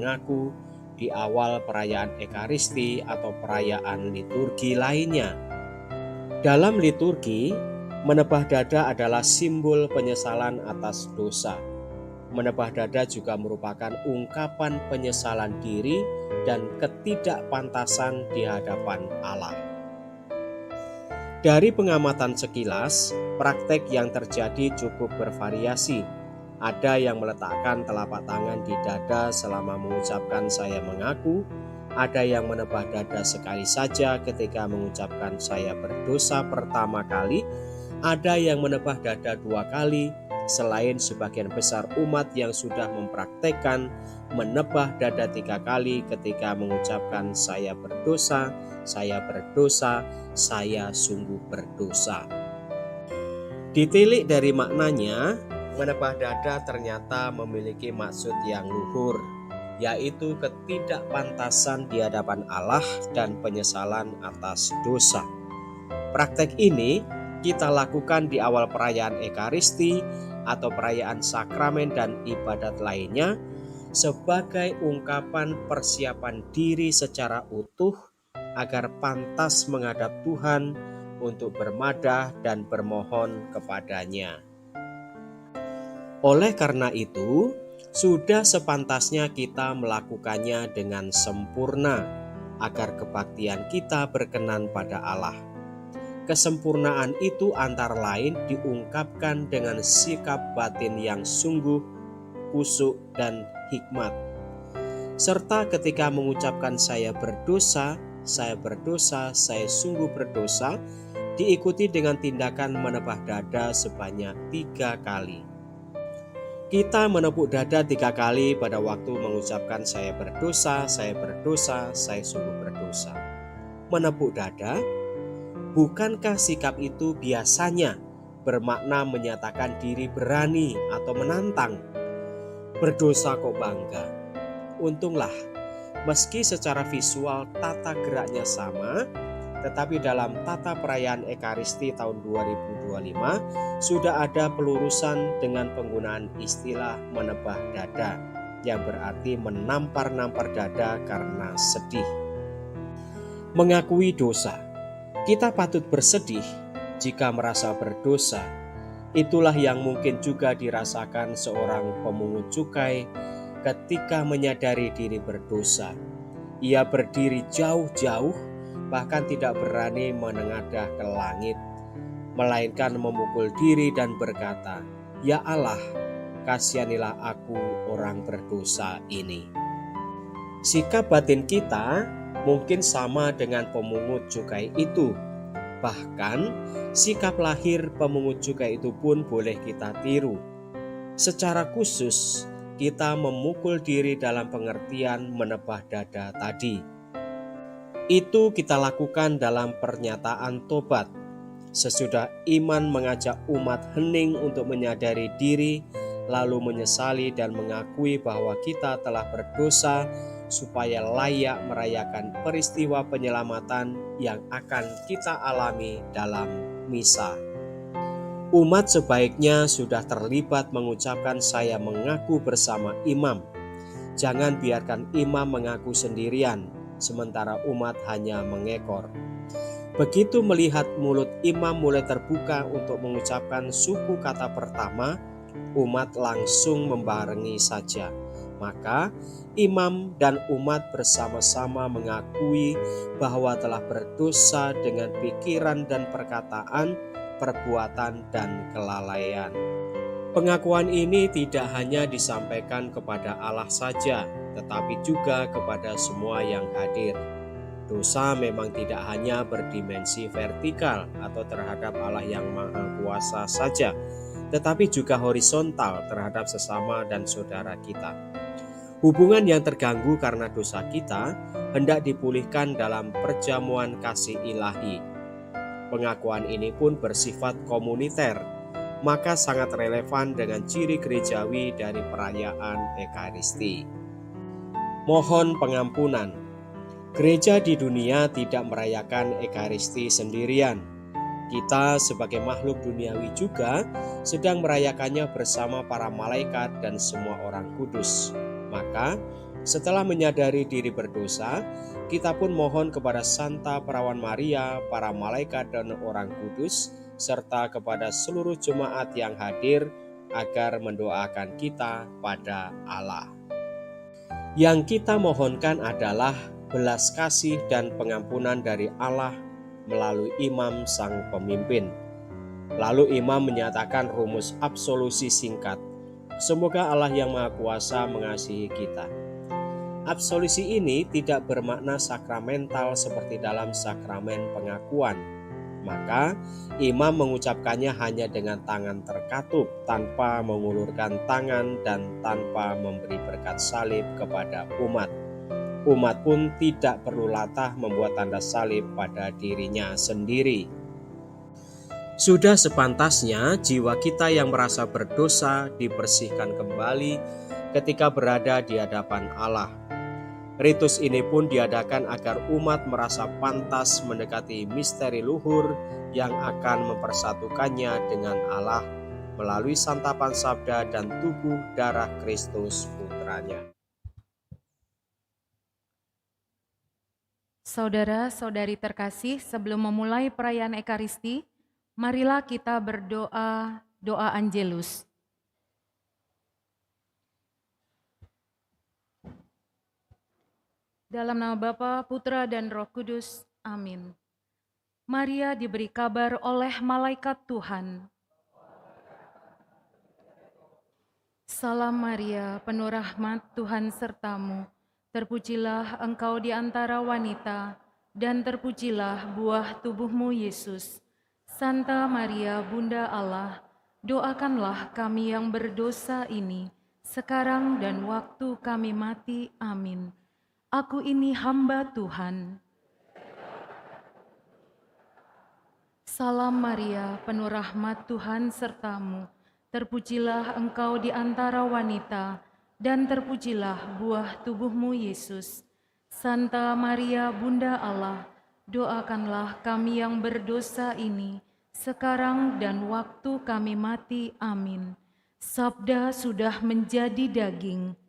mengaku di awal perayaan Ekaristi atau perayaan liturgi lainnya. Dalam liturgi, menebah dada adalah simbol penyesalan atas dosa. Menebah dada juga merupakan ungkapan penyesalan diri dan ketidakpantasan di hadapan Allah. Dari pengamatan sekilas, praktek yang terjadi cukup bervariasi. Ada yang meletakkan telapak tangan di dada selama mengucapkan saya mengaku, ada yang menebah dada sekali saja ketika mengucapkan saya berdosa pertama kali, ada yang menebah dada 2 kali, selain sebagian besar umat yang sudah mempraktekkan menebah dada 3 kali ketika mengucapkan saya berdosa, saya sungguh berdosa. Ditilik dari maknanya, menebah dada ternyata memiliki maksud yang luhur, yaitu ketidakpantasan di hadapan Allah dan penyesalan atas dosa. Praktek ini kita lakukan di awal perayaan Ekaristi atau perayaan sakramen dan ibadat lainnya sebagai ungkapan persiapan diri secara utuh agar pantas menghadap Tuhan untuk bermadah dan bermohon kepadanya. Oleh karena itu, sudah sepantasnya kita melakukannya dengan sempurna agar kebaktian kita berkenan pada Allah. Kesempurnaan itu antara lain diungkapkan dengan sikap batin yang sungguh, khusyuk dan hikmat. Serta ketika mengucapkan saya berdosa, saya sungguh berdosa, diikuti dengan tindakan menebah dada sebanyak 3 kali. Kita menepuk dada 3 kali pada waktu mengucapkan saya berdosa, saya sungguh berdosa. Menepuk dada, bukankah sikap itu biasanya bermakna menyatakan diri berani atau menantang? Berdosa kok bangga? Untunglah, meski secara visual tata geraknya sama, tetapi dalam tata perayaan Ekaristi tahun 2025 sudah ada pelurusan dengan penggunaan istilah menebah dada, yang berarti menampar-nampar dada karena sedih. Mengakui dosa. Kita patut bersedih jika merasa berdosa. Itulah yang mungkin juga dirasakan seorang pemungut cukai ketika menyadari diri berdosa. Ia berdiri jauh-jauh, bahkan tidak berani menengadah ke langit, melainkan memukul diri dan berkata, "Ya Allah, kasihanilah aku orang berdosa ini." Sikap batin kita mungkin sama dengan pemungut cukai itu. Bahkan sikap lahir pemungut cukai itu pun boleh kita tiru. Secara khusus, kita memukul diri dalam pengertian menebah dada tadi. Itu kita lakukan dalam pernyataan tobat. Sesudah iman mengajak umat hening untuk menyadari diri, lalu menyesali dan mengakui bahwa kita telah berdosa, supaya layak merayakan peristiwa penyelamatan yang akan kita alami dalam misa. Umat sebaiknya sudah terlibat mengucapkan saya mengaku bersama imam. Jangan biarkan imam mengaku sendirian, sementara umat hanya mengekor. Begitu melihat mulut imam mulai terbuka untuk mengucapkan suku kata pertama, umat langsung membarengi saja. Maka imam dan umat bersama-sama mengakui bahwa telah berdosa dengan pikiran dan perkataan, perbuatan dan kelalaian. Pengakuan ini tidak hanya disampaikan kepada Allah saja, tetapi juga kepada semua yang hadir. Dosa memang tidak hanya berdimensi vertikal atau terhadap Allah yang Maha Kuasa saja, tetapi juga horizontal terhadap sesama dan saudara kita. Hubungan yang terganggu karena dosa kita hendak dipulihkan dalam perjamuan kasih ilahi. Pengakuan ini pun bersifat komuniter, maka sangat relevan dengan ciri gerejawi dari perayaan Ekaristi. Mohon pengampunan. Gereja di dunia tidak merayakan Ekaristi sendirian. Kita sebagai makhluk duniawi juga sedang merayakannya bersama para malaikat dan semua orang kudus. Maka Setelah menyadari diri berdosa, kita pun mohon kepada Santa Perawan Maria, para malaikat dan orang kudus, serta kepada seluruh jemaat yang hadir agar mendoakan kita pada Allah. Yang kita mohonkan adalah belas kasih dan pengampunan dari Allah melalui imam sang pemimpin. Lalu imam menyatakan rumus absolusi singkat. Semoga Allah yang Maha Kuasa mengasihi kita. Absolusi ini tidak bermakna sakramental seperti dalam sakramen pengakuan. Maka imam mengucapkannya hanya dengan tangan terkatup, tanpa mengulurkan tangan dan tanpa memberi berkat salib kepada umat. Umat pun tidak perlu latah membuat tanda salib pada dirinya sendiri. Sudah sepantasnya jiwa kita yang merasa berdosa dibersihkan kembali ketika berada di hadapan Allah. Ritus ini pun diadakan agar umat merasa pantas mendekati misteri luhur yang akan mempersatukannya dengan Allah melalui santapan sabda dan tubuh darah Kristus Putranya. Saudara-saudari terkasih, sebelum memulai perayaan Ekaristi, marilah kita berdoa doa Angelus. Dalam nama Bapa, Putra, dan Roh Kudus. Amin. Maria diberi kabar oleh malaikat Tuhan. Salam Maria, penuh rahmat, Tuhan sertamu. Terpujilah engkau di antara wanita, dan terpujilah buah tubuhmu Yesus. Santa Maria, Bunda Allah, doakanlah kami yang berdosa ini, sekarang dan waktu kami mati. Amin. Aku ini hamba Tuhan. Salam Maria, penuh rahmat, Tuhan sertamu. Terpujilah engkau di antara wanita, dan terpujilah buah tubuhmu Yesus. Santa Maria, Bunda Allah, doakanlah kami yang berdosa ini, sekarang dan waktu kami mati. Amin. Sabda sudah menjadi daging.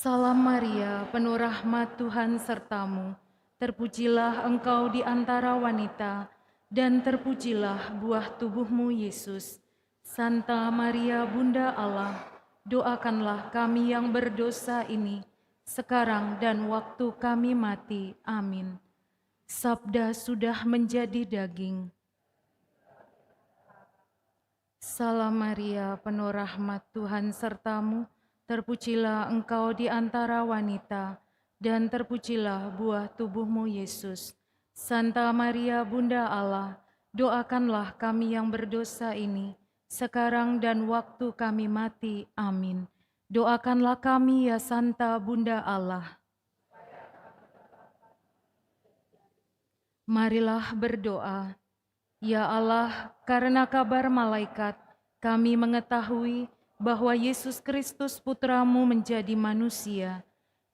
Salam Maria, penuh rahmat, Tuhan sertamu. Terpujilah engkau di antara wanita, dan terpujilah buah tubuhmu Yesus. Santa Maria, Bunda Allah, doakanlah kami yang berdosa ini, sekarang dan waktu kami mati. Amin. Sabda sudah menjadi daging. Salam Maria, penuh rahmat, Tuhan sertamu. Terpujilah engkau di antara wanita, dan terpujilah buah tubuhmu Yesus. Santa Maria, Bunda Allah, doakanlah kami yang berdosa ini, sekarang dan waktu kami mati. Amin. Doakanlah kami ya Santa Bunda Allah. Marilah berdoa. Ya Allah, karena kabar malaikat, kami mengetahui bahwa Yesus Kristus Putramu menjadi manusia.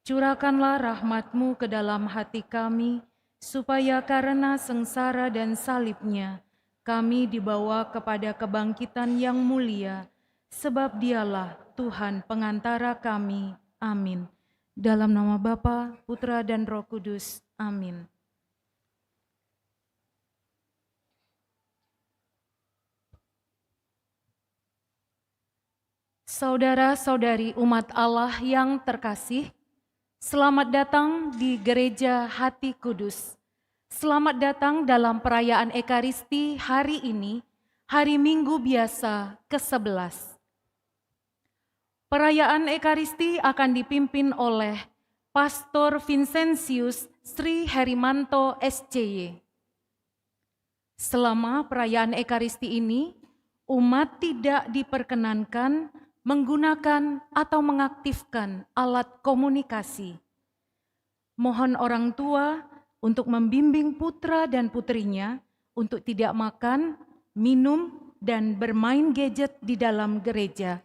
Curahkanlah rahmat-Mu ke dalam hati kami, supaya karena sengsara dan salibnya, kami dibawa kepada kebangkitan yang mulia, sebab Dialah Tuhan pengantara kami. Amin. Dalam nama Bapa, Putra, dan Roh Kudus. Amin. Saudara-saudari umat Allah yang terkasih, selamat datang di Gereja Hati Kudus. Selamat datang dalam perayaan Ekaristi hari ini, hari Minggu biasa ke-11. Perayaan Ekaristi akan dipimpin oleh Pastor Vincentius Sri Herimanto SCY. Selama perayaan Ekaristi ini, umat tidak diperkenankan menggunakan atau mengaktifkan alat komunikasi. Mohon orang tua untuk membimbing putra dan putrinya untuk tidak makan, minum, dan bermain gadget di dalam gereja,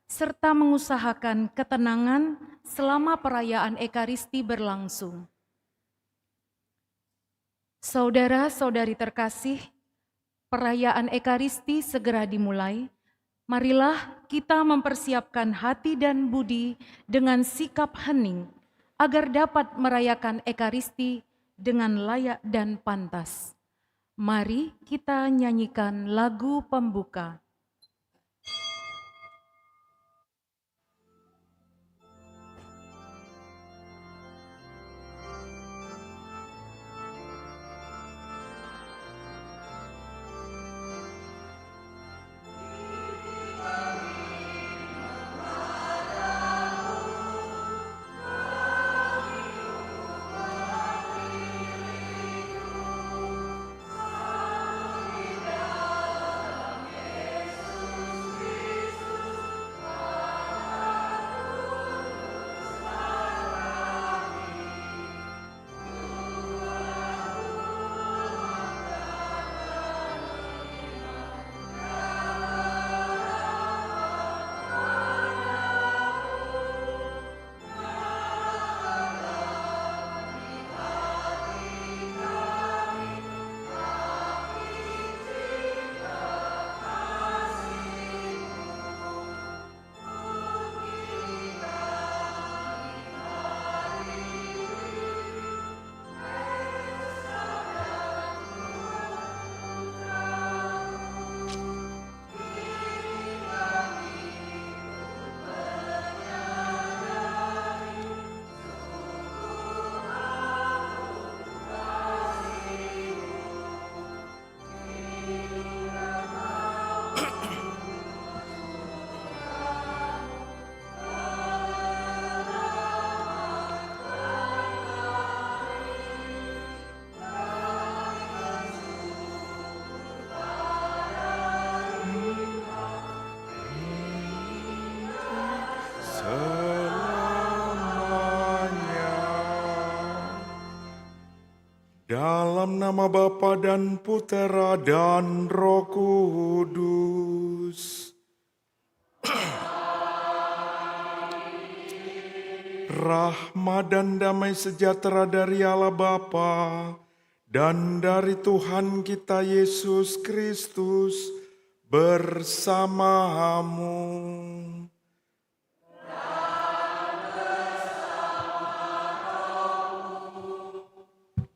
serta mengusahakan ketenangan selama perayaan Ekaristi berlangsung. Saudara-saudari terkasih, perayaan Ekaristi segera dimulai. Marilah kita mempersiapkan hati dan budi dengan sikap hening, agar dapat merayakan Ekaristi dengan layak dan pantas. Mari kita nyanyikan lagu pembuka. Dalam nama Bapa dan Putera dan Roh Kudus. Rahmat dan damai sejahtera dari Allah Bapa dan dari Tuhan kita Yesus Kristus bersamamu.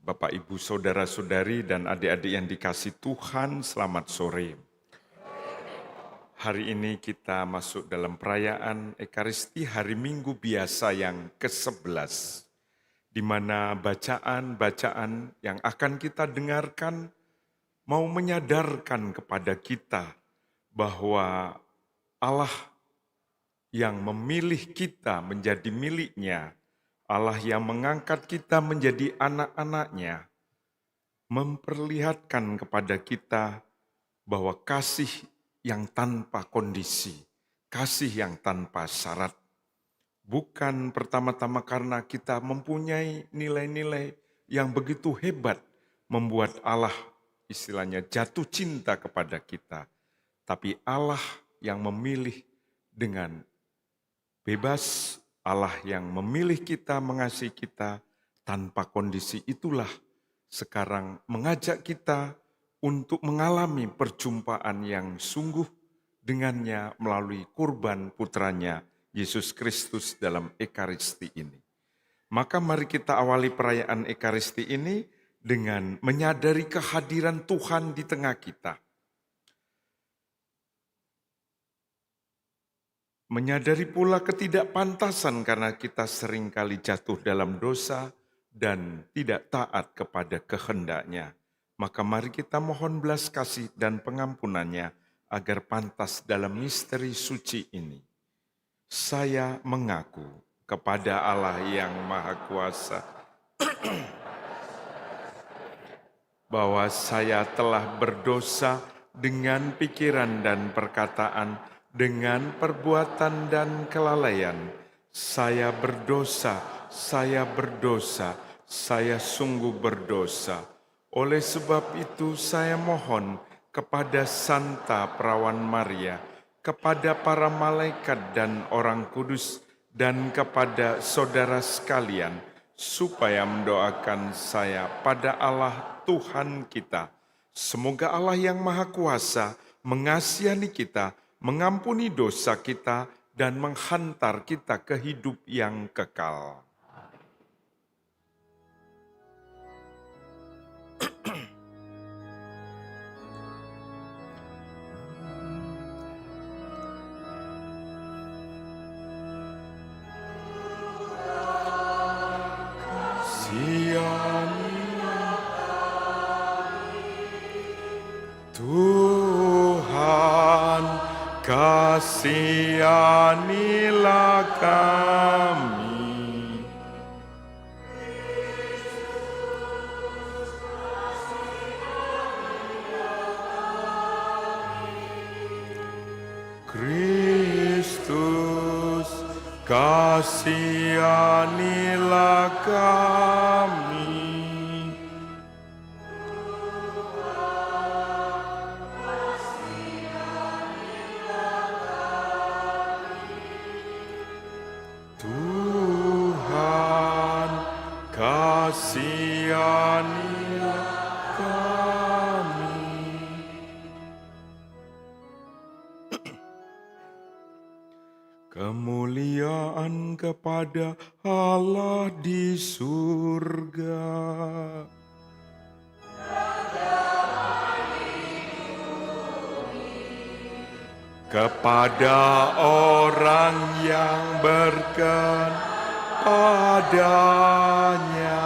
Bapak, Ibu, Saudara-saudari, dan adik-adik yang dikasihi Tuhan, selamat sore. Hari ini kita masuk dalam perayaan Ekaristi hari Minggu biasa yang ke-11, di mana bacaan-bacaan yang akan kita dengarkan mau menyadarkan kepada kita bahwa Allah yang memilih kita menjadi miliknya, Allah yang mengangkat kita menjadi anak-anaknya, memperlihatkan kepada kita bahwa kasih yang tanpa kondisi, kasih yang tanpa syarat. Bukan pertama-tama karena kita mempunyai nilai-nilai yang begitu hebat, membuat Allah istilahnya jatuh cinta kepada kita. Tapi Allah yang memilih dengan bebas, Allah yang memilih kita, mengasihi kita tanpa kondisi, itulah sekarang mengajak kita untuk mengalami perjumpaan yang sungguh dengannya melalui kurban putranya Yesus Kristus dalam Ekaristi ini. Maka mari kita awali perayaan Ekaristi ini dengan menyadari kehadiran Tuhan di tengah kita. Menyadari pula ketidakpantasan karena kita seringkali jatuh dalam dosa dan tidak taat kepada kehendaknya. Maka mari kita mohon belas kasih dan pengampunannya agar pantas dalam misteri suci ini. Saya mengaku kepada Allah yang Maha Kuasa bahwa saya telah berdosa dengan pikiran dan perkataan, dengan perbuatan dan kelalaian. Saya berdosa, saya sungguh berdosa. Oleh sebab itu saya mohon kepada Santa Perawan Maria, kepada para malaikat dan orang kudus, dan kepada saudara sekalian, supaya mendoakan saya pada Allah Tuhan kita. Semoga Allah yang Maha Kuasa mengasihani kita, mengampuni dosa kita, dan menghantar kita ke hidup yang kekal. Tuhan, kasihanilah kami. Kristus, kasihanilah kami. Tuhan, kasihanilah kami. Kemuliaan kepada Allah di surga. Kepada orang yang berkenan padanya.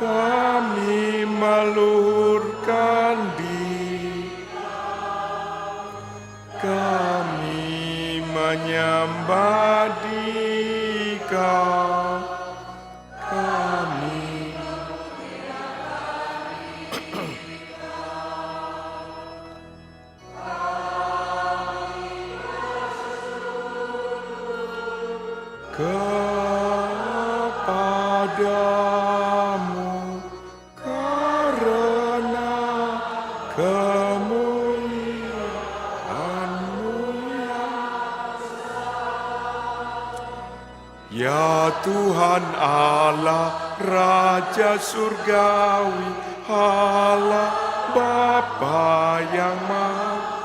Kami meluhurkan diri, kami menyembah Dikau, kami kepadamu karena kemuliaan-Mu ya Tuhan Allah Raja Surgawi, Allah Bapa yang Maha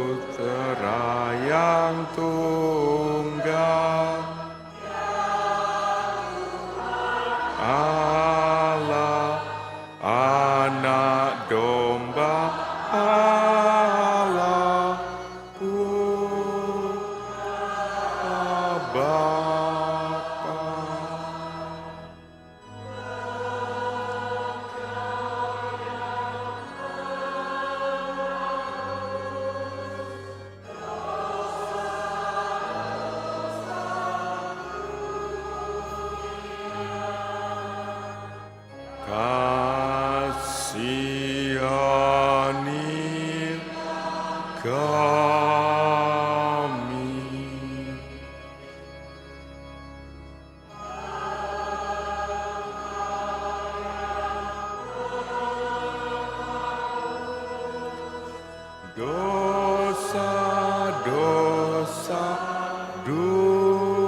Putra yang tunggal, Allah, Anak Domba, Allah, Putra Bapa. Kasihani kami. Dosa-dosa dunia,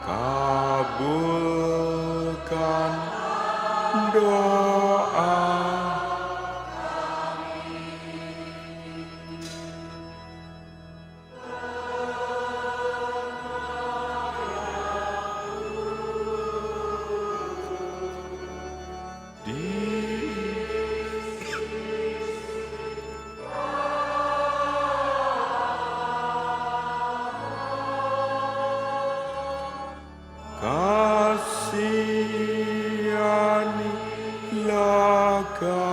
kabulkan doa. Kasihanilah kami.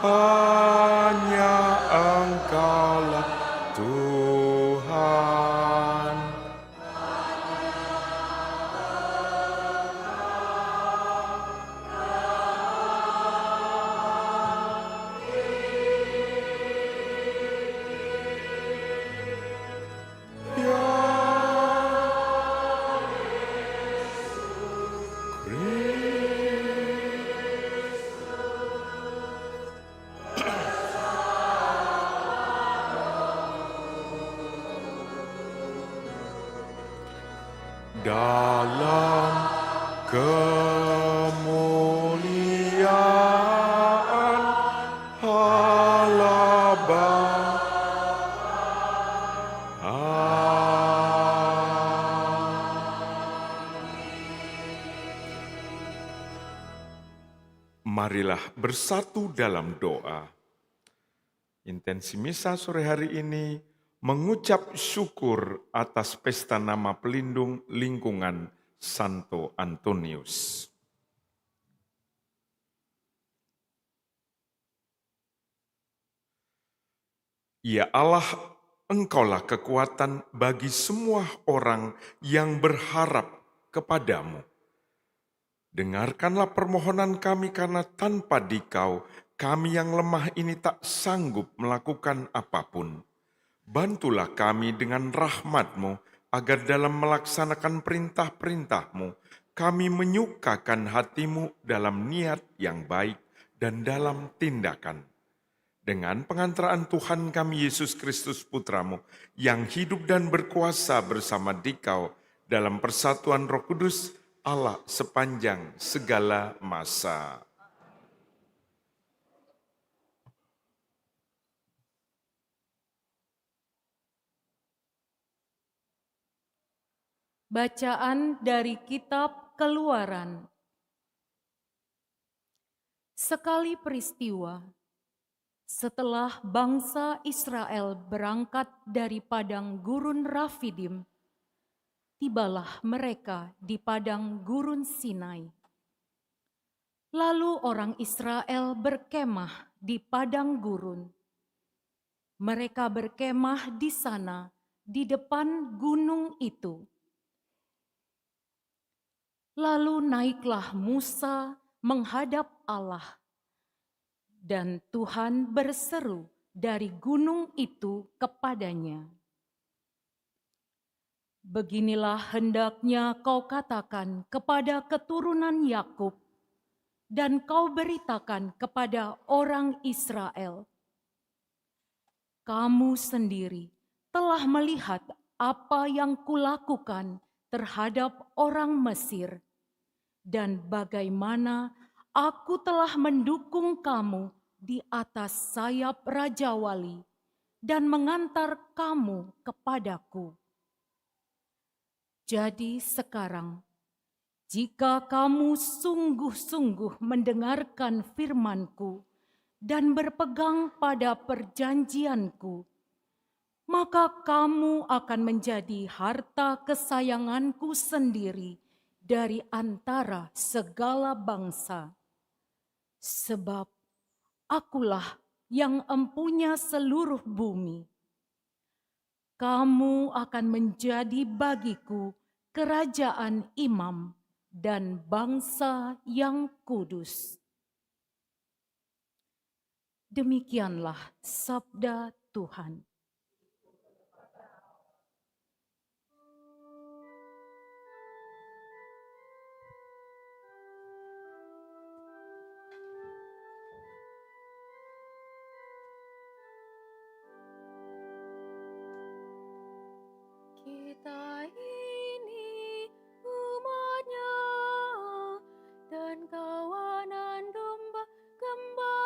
Hanya Engkaulah Tuhan. dalam kemuliaan Allah Bapa. Marilah bersatu dalam doa. Intensi misa sore hari ini mengucap syukur atas pesta nama pelindung lingkungan Santo Antonius. Ya Allah, Engkaulah kekuatan bagi semua orang yang berharap kepadamu. Dengarkanlah permohonan kami karena tanpa Dikau, kami yang lemah ini tak sanggup melakukan apapun. Bantulah kami dengan rahmat-Mu, agar dalam melaksanakan perintah-perintah-Mu, kami menyukakan hati-Mu dalam niat yang baik dan dalam tindakan. Dengan pengantaraan Tuhan kami Yesus Kristus Putra-Mu, yang hidup dan berkuasa bersama Dikau dalam persatuan Roh Kudus, Allah sepanjang segala masa. Bacaan dari Kitab Keluaran. Sekali peristiwa, setelah bangsa Israel berangkat dari padang gurun Rafidim, tibalah mereka di padang gurun Sinai. Lalu orang Israel berkemah di padang gurun. Mereka berkemah di sana, di depan gunung itu. Lalu naiklah Musa menghadap Allah, dan Tuhan berseru dari gunung itu kepadanya. Beginilah hendaknya kau katakan kepada keturunan Yakub, dan kau beritakan kepada orang Israel. Kamu sendiri telah melihat apa yang kulakukan terhadap orang Mesir, dan bagaimana aku telah mendukung kamu di atas sayap Raja Wali dan mengantar kamu kepadaku. Jadi sekarang, jika kamu sungguh-sungguh mendengarkan firman-Ku dan berpegang pada perjanjian-Ku, maka kamu akan menjadi harta kesayangan-Ku sendiri dari antara segala bangsa. Sebab Akulah yang empunya seluruh bumi. Kamu akan menjadi bagiku kerajaan imam dan bangsa yang kudus. Demikianlah sabda Tuhan. Kita ini umat-Nya dan kawanan domba gembalanya.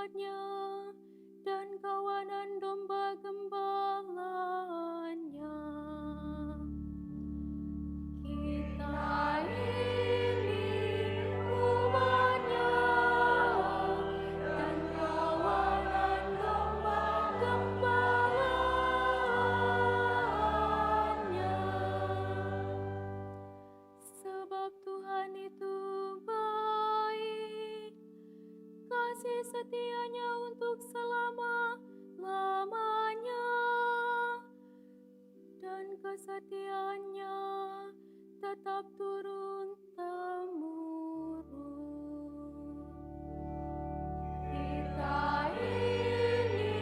umatnya dan kawanan domba gembalanya. Kita ini umatnya dan kawanan domba gembalanya. Sebab Tuhan itu baik, kasih setianya untuk selama-lamanya, dan kesetiaannya tetap turun-temurun. Kita ini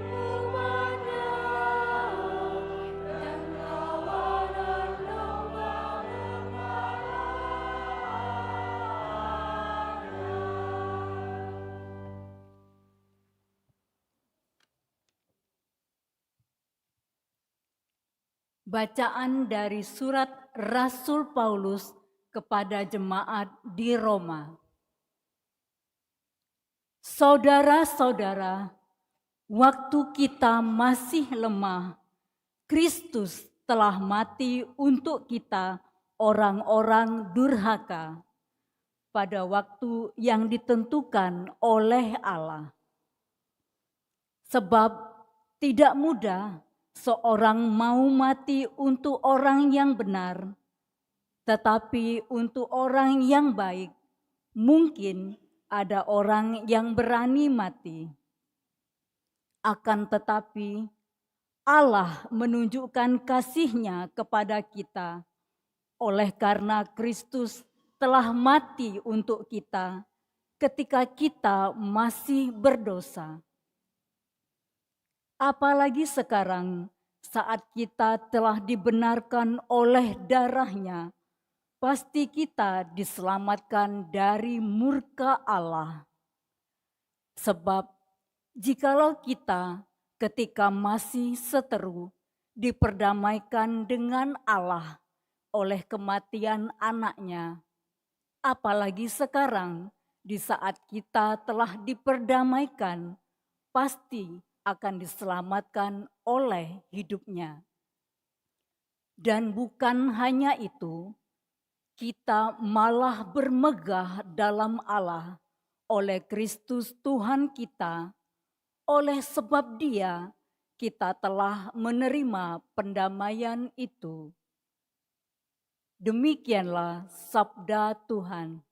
umatnya dan kawanan domba gembalanya. Bacaan dari surat Rasul Paulus kepada jemaat di Roma. Saudara-saudara, waktu kita masih lemah, Kristus telah mati untuk kita orang-orang durhaka pada waktu yang ditentukan oleh Allah. Sebab tidak mudah seorang mau mati untuk orang yang benar, tetapi untuk orang yang baik, mungkin ada orang yang berani mati. Akan tetapi, Allah menunjukkan kasih-Nya kepada kita, oleh karena Kristus telah mati untuk kita ketika kita masih berdosa. Apalagi sekarang saat kita telah dibenarkan oleh darah-Nya, pasti kita diselamatkan dari murka Allah. Sebab jikalau kita ketika masih seteru diperdamaikan dengan Allah oleh kematian anaknya, apalagi sekarang di saat kita telah diperdamaikan, pasti akan diselamatkan oleh hidupnya. Dan bukan hanya itu, kita malah bermegah dalam Allah oleh Kristus Tuhan kita. Oleh sebab Dia, kita telah menerima pendamaian itu. Demikianlah sabda Tuhan.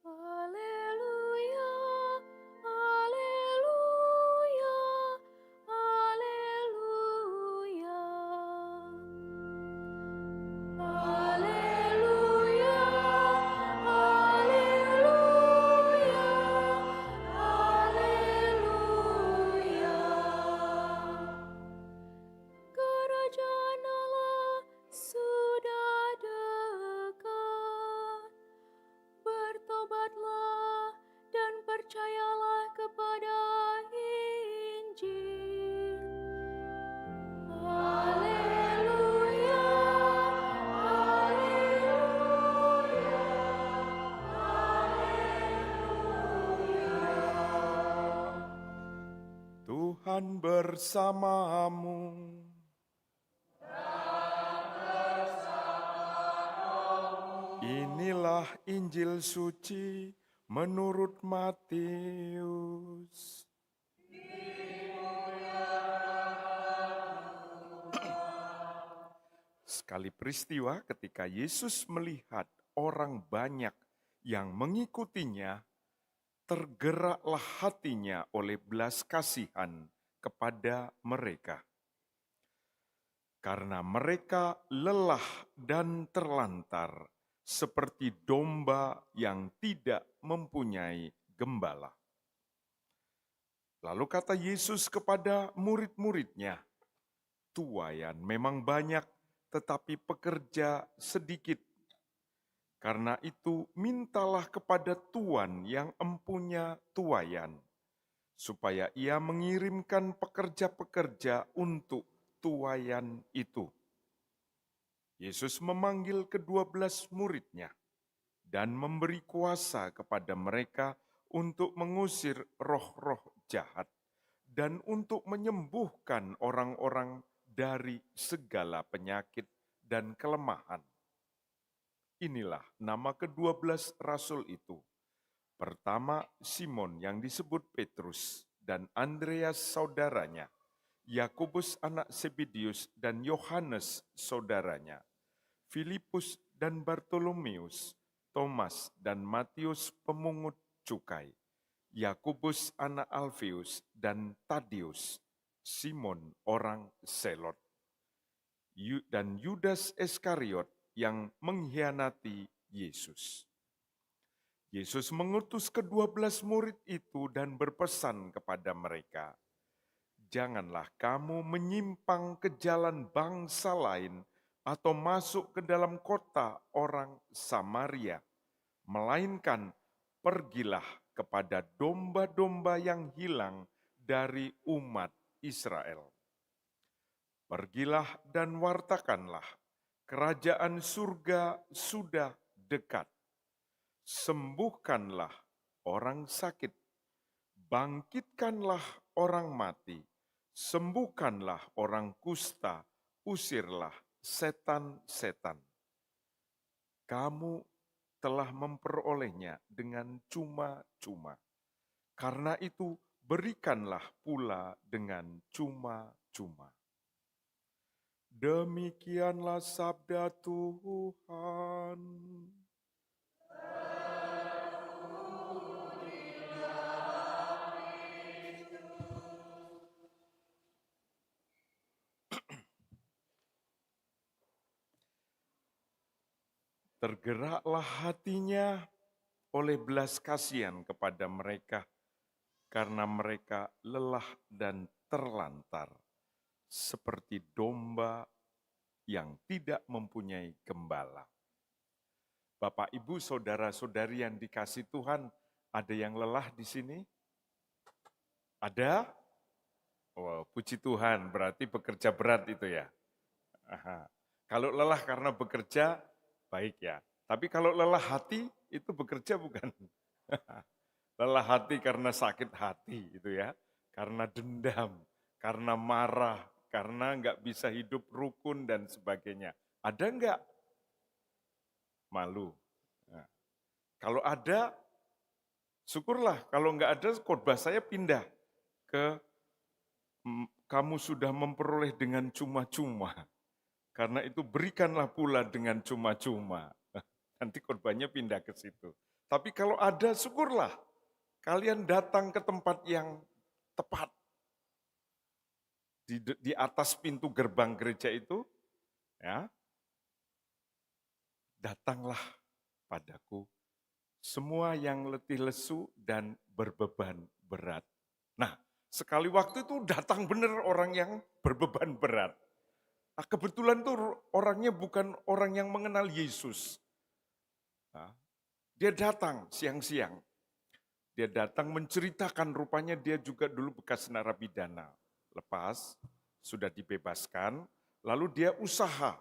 Haleluya, haleluya, haleluya. Haleluya, haleluya, haleluya. Kerajaan Allah sudah dekat. Bertobatlah dan percayalah kepada Injil. Haleluya, haleluya, haleluya. Tuhan bersamamu. Inilah Injil suci menurut Matius. Sekali peristiwa ketika Yesus melihat orang banyak yang mengikutinya, tergeraklah hatinya oleh belas kasihan kepada mereka. Karena mereka lelah dan terlantar, seperti domba yang tidak mempunyai gembala. Lalu kata Yesus kepada murid-muridnya, "Tuaian memang banyak, tetapi pekerja sedikit. Karena itu mintalah kepada Tuan yang empunya tuaian, supaya ia mengirimkan pekerja-pekerja untuk tuaian itu. Yesus memanggil ke-12 murid-Nya dan memberi kuasa kepada mereka untuk mengusir roh-roh jahat dan untuk menyembuhkan orang-orang dari segala penyakit dan kelemahan. Inilah nama ke-12 rasul itu. Pertama, Simon yang disebut Petrus dan Andreas saudaranya, Yakobus anak Zebedeus dan Yohanes saudaranya, Filipus dan Bartolomeus, Thomas dan Matius pemungut cukai, Yakobus anak Alfeus dan Tadeus, Simon orang Selot, dan Yudas Iskariot yang mengkhianati Yesus. Yesus mengutus ke-12 murid itu dan berpesan kepada mereka, "Janganlah kamu menyimpang ke jalan bangsa lain atau masuk ke dalam kota orang Samaria, melainkan pergilah kepada domba-domba yang hilang dari umat Israel. Pergilah dan wartakanlah, kerajaan surga sudah dekat. Sembuhkanlah orang sakit, bangkitkanlah orang mati, sembuhkanlah orang kusta, usirlah setan-setan. Kamu telah memperolehnya dengan cuma-cuma. Karena itu berikanlah pula dengan cuma-cuma." Demikianlah sabda Tuhan. Tergeraklah hatinya oleh belas kasihan kepada mereka, karena mereka lelah dan terlantar, seperti domba yang tidak mempunyai gembala. Bapak, Ibu, saudara-saudari yang dikasih Tuhan, ada yang lelah di sini? Ada? Oh, puji Tuhan, berarti bekerja berat itu ya. Aha. Kalau lelah karena bekerja, baik ya. Tapi kalau lelah hati, itu bekerja bukan? Lelah hati karena sakit hati itu ya. Karena dendam, karena marah, karena nggak bisa hidup rukun dan sebagainya. Ada nggak? Malu. Nah, kalau ada, syukurlah. Kalau nggak ada, khotbah saya pindah ke kamu sudah memperoleh dengan cuma-cuma. Karena itu berikanlah pula dengan cuma-cuma. Nanti khotbahnya pindah ke situ. Tapi kalau ada, syukurlah. Kalian datang ke tempat yang tepat. Di atas pintu gerbang gereja itu, ya, datanglah padaku semua yang letih lesu dan berbeban berat. Nah, sekali waktu itu datang benar orang yang berbeban berat. Nah, kebetulan tuh orangnya bukan orang yang mengenal Yesus. Nah, dia datang siang-siang. Dia datang menceritakan, rupanya dia juga dulu bekas narapidana. Lepas, sudah dibebaskan, lalu dia usaha.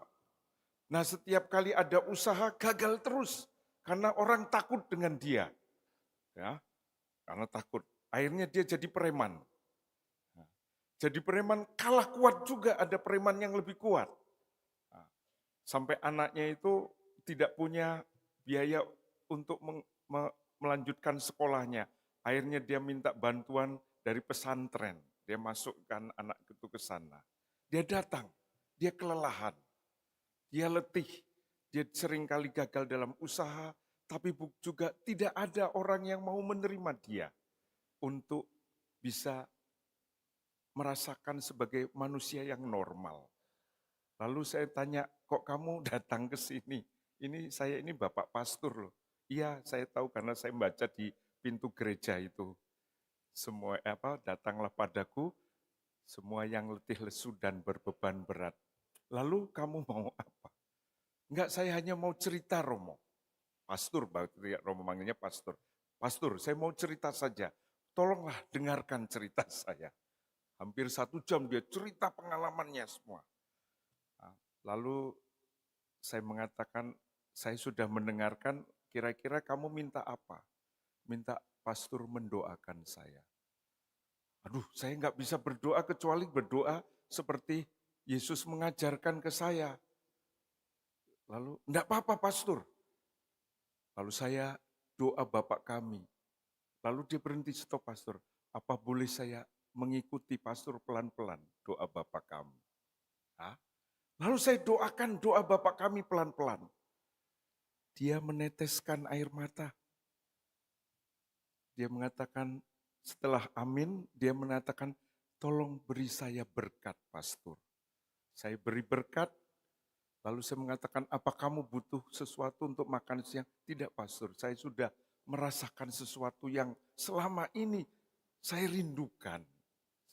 Nah, setiap kali ada usaha gagal terus karena orang takut dengan dia. Ya, karena takut. Akhirnya dia jadi preman. Jadi preman kalah kuat juga, ada preman yang lebih kuat. Sampai anaknya itu tidak punya biaya untuk melanjutkan sekolahnya. Akhirnya dia minta bantuan dari pesantren. Dia masukkan anak itu ke sana. Dia datang, dia kelelahan, dia letih, dia seringkali gagal dalam usaha, tapi juga tidak ada orang yang mau menerima dia untuk bisa merasakan sebagai manusia yang normal. Lalu saya tanya, kok kamu datang ke sini? Saya ini Bapak Pastor loh. Iya, saya tahu karena saya baca di pintu gereja itu. Semua datanglah padaku, semua yang letih lesu dan berbeban berat. Lalu kamu mau apa? Enggak, saya hanya mau cerita, Romo. Pastor, Romo manggilnya pastor. Pastor, saya mau cerita saja. tolonglah dengarkan cerita saya. Hampir 1 jam dia cerita pengalamannya semua. Nah, lalu saya mengatakan, saya sudah mendengarkan, kira-kira kamu minta apa? Minta pastor mendoakan saya. Aduh, saya nggak bisa berdoa kecuali berdoa seperti Yesus mengajarkan ke saya. Lalu, enggak apa-apa pastor. Lalu saya doa Bapak kami. Lalu dia berhenti, stop pastor. Apa boleh saya mengikuti pastor pelan-pelan doa Bapak kami? Hah? Lalu saya doakan doa Bapak kami pelan-pelan. Dia meneteskan air mata. Dia mengatakan, setelah amin, dia mengatakan, tolong beri saya berkat, pastor. Saya beri berkat, lalu saya mengatakan, apa kamu butuh sesuatu untuk makan siang? Tidak, pastor, saya sudah merasakan sesuatu yang selama ini saya rindukan.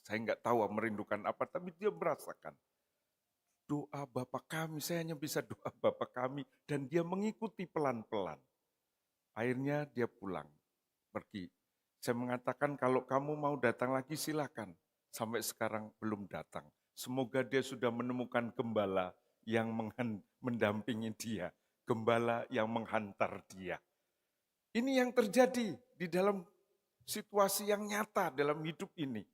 Saya nggak tahu merindukan apa, tapi dia merasakan. Doa Bapa kami, saya hanya bisa doa Bapa kami, dan dia mengikuti pelan-pelan. Akhirnya dia pulang, pergi. Saya mengatakan kalau kamu mau datang lagi silakan. Sampai sekarang belum datang. Semoga dia sudah menemukan gembala yang mendampingi dia. Gembala yang menghantar dia. Ini yang terjadi di dalam situasi yang nyata dalam hidup ini.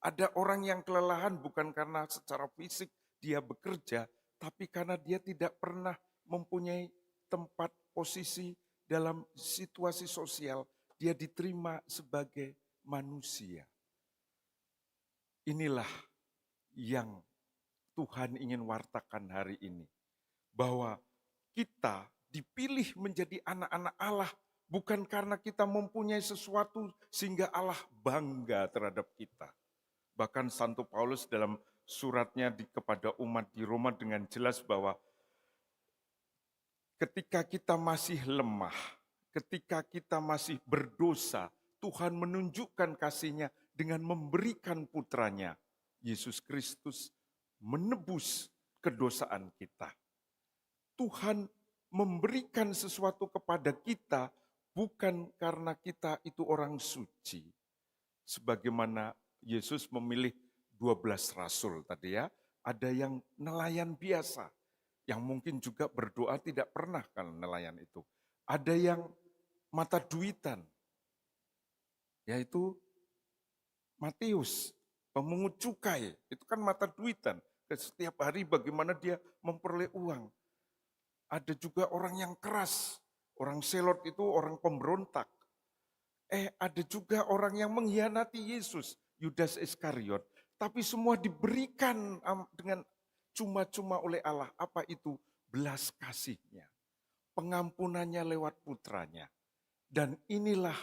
Ada orang yang kelelahan bukan karena secara fisik dia bekerja, tapi karena dia tidak pernah mempunyai tempat posisi dalam situasi sosial, dia diterima sebagai manusia. Inilah yang Tuhan ingin wartakan hari ini. Bahwa kita dipilih menjadi anak-anak Allah bukan karena kita mempunyai sesuatu sehingga Allah bangga terhadap kita. Bahkan Santo Paulus dalam suratnya kepada umat di Roma dengan jelas bahwa ketika kita masih lemah, ketika kita masih berdosa, Tuhan menunjukkan kasih-Nya dengan memberikan putranya, Yesus Kristus, menebus kedosaan kita. Tuhan memberikan sesuatu kepada kita bukan karena kita itu orang suci. Sebagaimana Yesus memilih 12 rasul tadi ya, ada yang nelayan biasa, yang mungkin juga berdoa tidak pernah kan nelayan itu. Ada yang mata duitan, yaitu Matius, pemungut cukai, itu kan mata duitan. Setiap hari bagaimana dia memperoleh uang. Ada juga orang yang keras, orang selot itu orang pemberontak. Ada juga orang yang mengkhianati Yesus, Yudas Iskariot. Tapi semua diberikan dengan cuma-cuma oleh Allah. Apa itu? Belas kasih-Nya. Pengampunannya lewat putranya. Dan inilah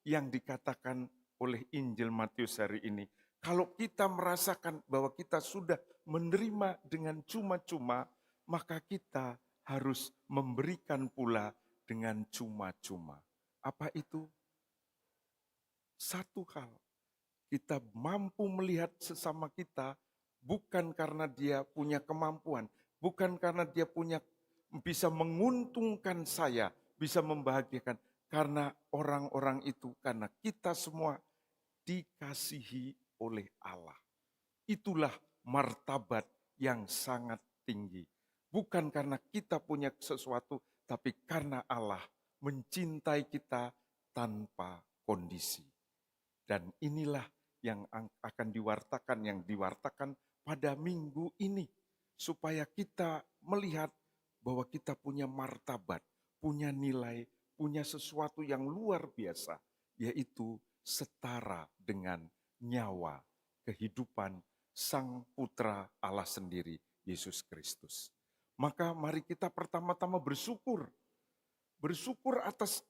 yang dikatakan oleh Injil Matius hari ini. Kalau kita merasakan bahwa kita sudah menerima dengan cuma-cuma, maka kita harus memberikan pula dengan cuma-cuma. Apa itu? Satu hal, kita mampu melihat sesama kita bukan karena dia punya kemampuan, bukan karena dia bisa menguntungkan saya, bisa membahagiakan, karena orang-orang itu, karena kita semua dikasihi oleh Allah. Itulah martabat yang sangat tinggi. Bukan karena kita punya sesuatu, tapi karena Allah mencintai kita tanpa kondisi. Dan inilah yang akan yang diwartakan pada minggu ini. Supaya kita melihat bahwa kita punya martabat, punya nilai, punya sesuatu yang luar biasa. Yaitu setara dengan nyawa, kehidupan Sang Putra Allah sendiri, Yesus Kristus. Maka mari kita pertama-tama bersyukur. Bersyukur atas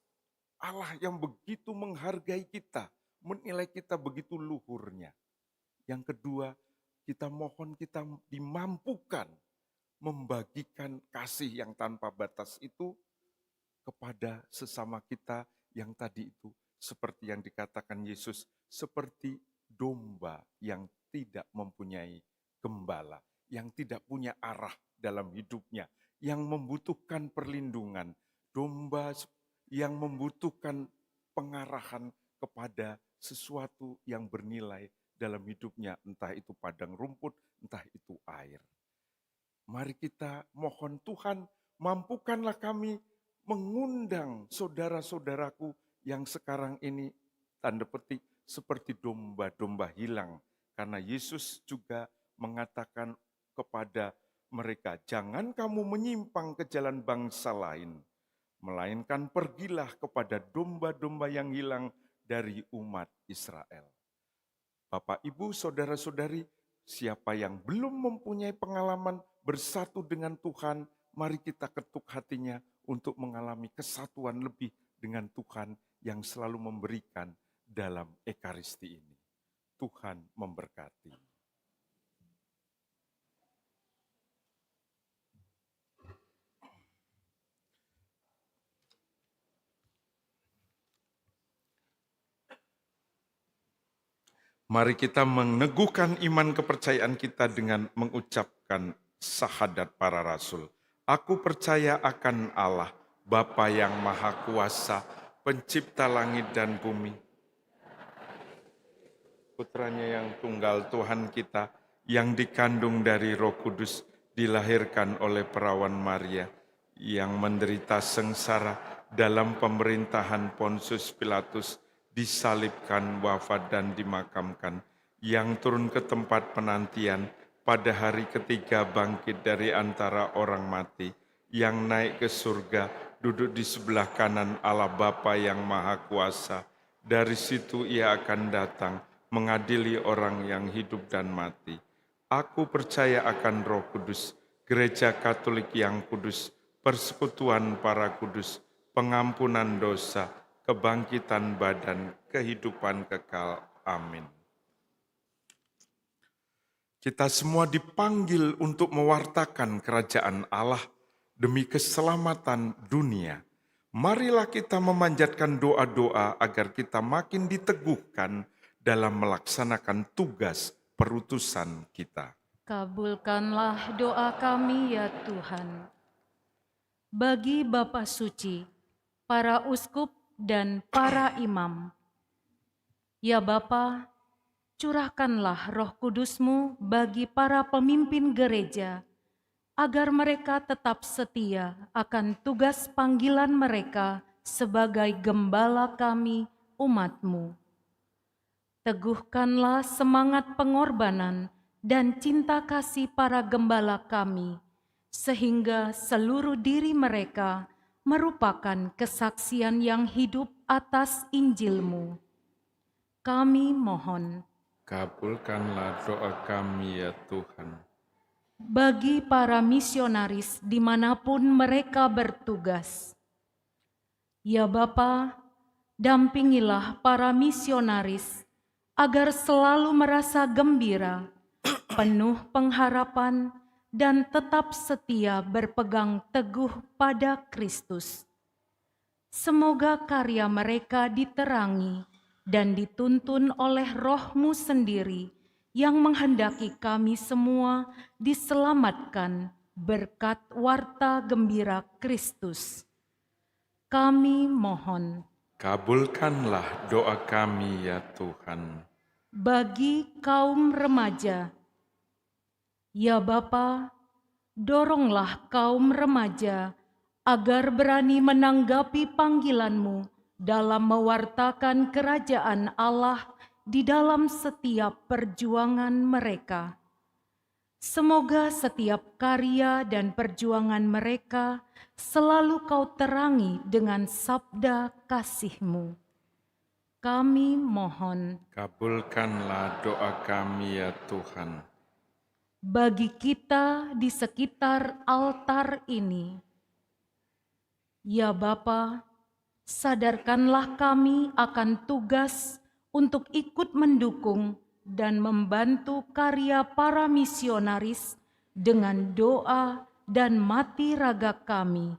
Allah yang begitu menghargai kita, menilai kita begitu luhurnya. Yang kedua, kita mohon kita dimampukan membagikan kasih yang tanpa batas itu kepada sesama kita yang tadi itu. Seperti yang dikatakan Yesus, seperti domba yang tidak mempunyai gembala, yang tidak punya arah dalam hidupnya, yang membutuhkan perlindungan, domba yang membutuhkan pengarahan, kepada sesuatu yang bernilai dalam hidupnya, entah itu padang rumput, entah itu air. Mari kita mohon Tuhan, mampukanlah kami mengundang saudara-saudaraku yang sekarang ini tanda petik seperti domba-domba hilang. Karena Yesus juga mengatakan kepada mereka, jangan kamu menyimpang ke jalan bangsa lain, melainkan pergilah kepada domba-domba yang hilang dari umat Israel. Bapak, Ibu, saudara-saudari, siapa yang belum mempunyai pengalaman bersatu dengan Tuhan, mari kita ketuk hatinya untuk mengalami kesatuan lebih dengan Tuhan yang selalu memberikan dalam Ekaristi ini. Tuhan memberkati. Mari kita meneguhkan iman kepercayaan kita dengan mengucapkan syahadat para rasul. Aku percaya akan Allah, Bapa yang Maha Kuasa, pencipta langit dan bumi, Putranya yang tunggal Tuhan kita, yang dikandung dari Roh Kudus, dilahirkan oleh perawan Maria, yang menderita sengsara dalam pemerintahan Pontius Pilatus, disalibkan, wafat dan dimakamkan, yang turun ke tempat penantian, pada hari ketiga bangkit dari antara orang mati, yang naik ke surga, duduk di sebelah kanan Allah Bapa yang Maha Kuasa. Dari situ ia akan datang, mengadili orang yang hidup dan mati. Aku percaya akan Roh Kudus, Gereja Katolik yang kudus, persekutuan para kudus, pengampunan dosa, kebangkitan badan, kehidupan kekal. Amin. Kita semua dipanggil untuk mewartakan kerajaan Allah demi keselamatan dunia. Marilah kita memanjatkan doa-doa agar kita makin diteguhkan dalam melaksanakan tugas perutusan kita. Kabulkanlah doa kami ya Tuhan. Bagi Bapa Suci, para uskup dan para imam, ya Bapa, curahkanlah Roh Kudus-Mu bagi para pemimpin gereja, agar mereka tetap setia akan tugas panggilan mereka sebagai gembala kami, umat-Mu. Teguhkanlah semangat pengorbanan dan cinta kasih para gembala kami, sehingga seluruh diri mereka merupakan kesaksian yang hidup atas Injil-Mu. Kami mohon, Kabulkanlah doa kami ya Tuhan. bagi para misionaris dimanapun mereka bertugas. Ya Bapa, dampingilah para misionaris agar selalu merasa gembira, penuh pengharapan, dan tetap setia berpegang teguh pada Kristus. Semoga karya mereka diterangi dan dituntun oleh Roh-Mu sendiri yang menghendaki kami semua diselamatkan berkat warta gembira Kristus. Kami mohon, Kabulkanlah doa kami ya Tuhan. bagi kaum remaja, ya Bapa, doronglah kaum remaja agar berani menanggapi panggilan-Mu dalam mewartakan kerajaan Allah di dalam setiap perjuangan mereka. Semoga setiap karya dan perjuangan mereka selalu Kau terangi dengan sabda kasih-Mu. Kami mohon, Kabulkanlah doa kami ya Tuhan. bagi kita di sekitar altar ini, ya Bapa, sadarkanlah kami akan tugas untuk ikut mendukung dan membantu karya para misionaris dengan doa dan mati raga kami.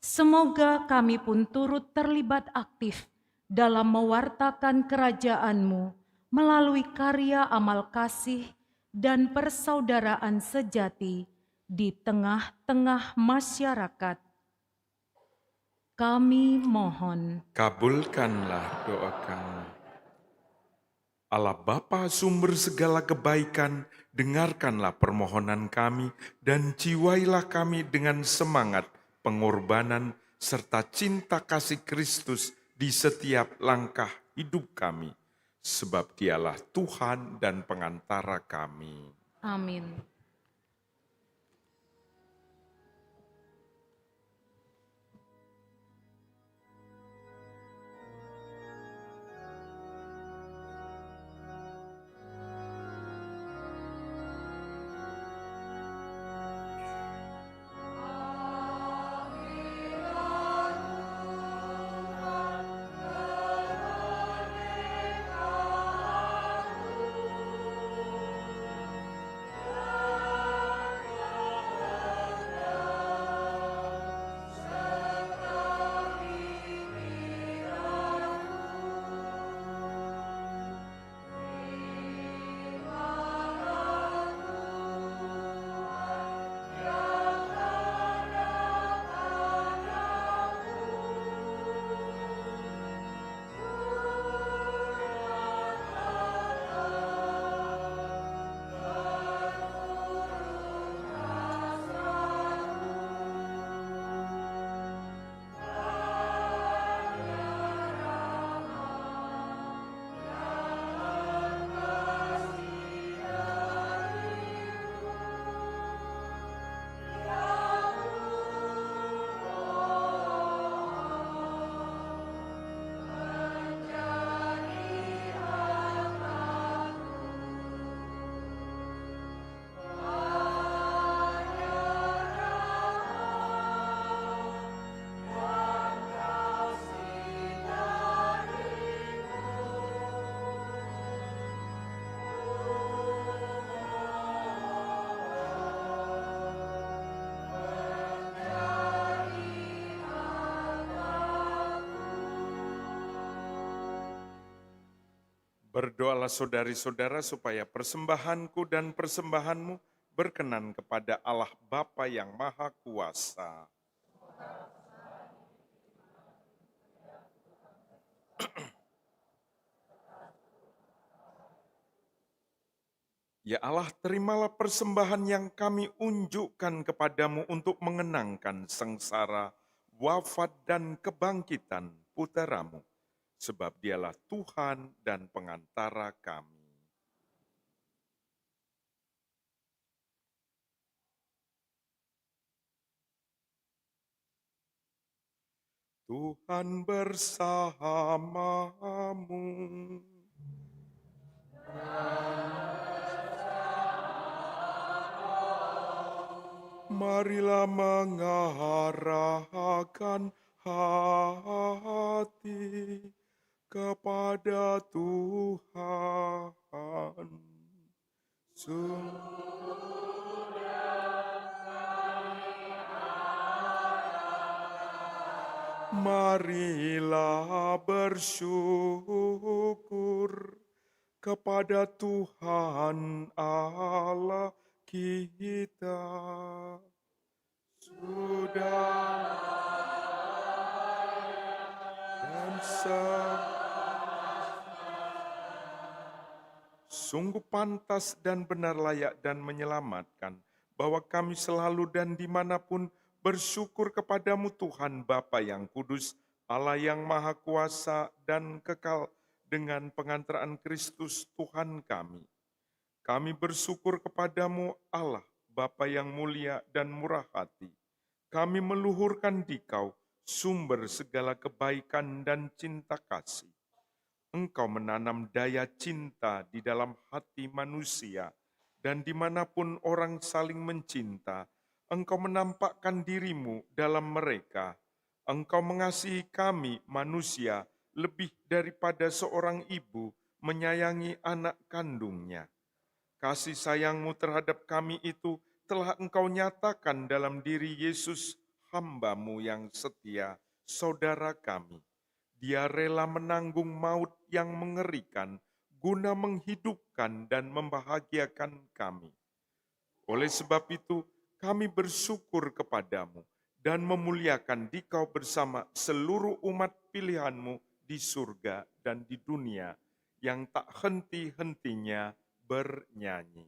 Semoga kami pun turut terlibat aktif dalam mewartakan kerajaan-Mu melalui karya amal kasih dan persaudaraan sejati di tengah-tengah masyarakat. Kami mohon. Kabulkanlah doa kami. Allah Bapa sumber segala kebaikan, dengarkanlah permohonan kami dan jiwailah kami dengan semangat pengorbanan serta cinta kasih Kristus di setiap langkah hidup kami. Sebab Dialah Tuhan dan pengantara kami. Amin. Berdoalah saudari-saudara supaya persembahanku dan persembahanmu berkenan kepada Allah Bapa yang Maha Kuasa. Ya Allah, terimalah persembahan yang kami unjukkan kepadamu untuk mengenangkan sengsara, wafat, dan kebangkitan puteramu, sebab Dialah Tuhan dan pengantara kami. Tuhan bersamamu. Marilah mengarahkan hati kepada Tuhan. Marilah bersyukur kepada Tuhan Allah kita. Sudah dan sungguh pantas dan benar, layak dan menyelamatkan, bahwa kami selalu dan dimanapun bersyukur kepadamu Tuhan Bapa yang kudus, Allah yang Maha Kuasa dan kekal, dengan pengantaraan Kristus Tuhan kami. Kami bersyukur kepadamu Allah, Bapa yang mulia dan murah hati. Kami meluhurkan Dikau, sumber segala kebaikan dan cinta kasih. Engkau menanam daya cinta di dalam hati manusia, dan dimanapun orang saling mencinta, Engkau menampakkan dirimu dalam mereka. Engkau mengasihi kami manusia lebih daripada seorang ibu menyayangi anak kandungnya. Kasih sayangmu terhadap kami itu telah Engkau nyatakan dalam diri Yesus, hamba-Mu yang setia, saudara kami. Dia rela menanggung maut yang mengerikan guna menghidupkan dan membahagiakan kami. Oleh sebab itu, kami bersyukur kepadamu. dan memuliakan Dikau bersama seluruh umat pilihan-Mu di surga dan di dunia yang tak henti-hentinya bernyanyi.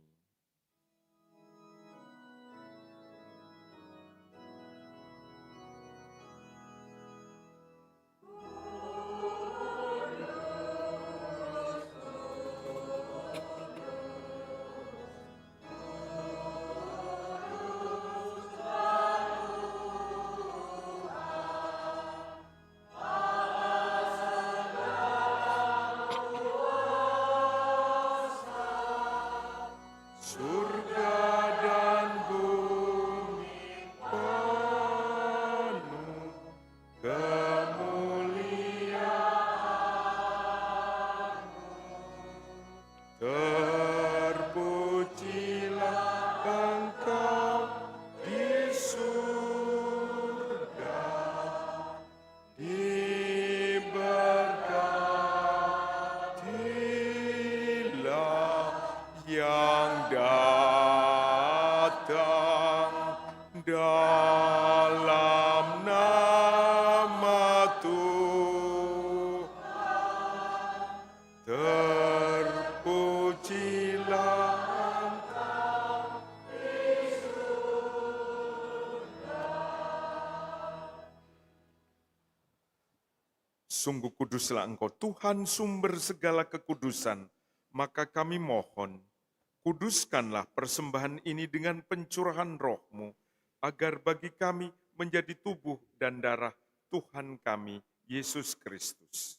Surga dan bumi penuh kemuliaan. Terpujilah Engkau di surga, diberkatilah yang datang dalam nama Tuhan. Terpujilah Sungguh kuduslah Engkau, Tuhan sumber segala kekudusan. Maka kami mohon, kuduskanlah persembahan ini dengan pencurahan roh-Mu, agar bagi kami menjadi tubuh dan darah Tuhan kami, Yesus Kristus.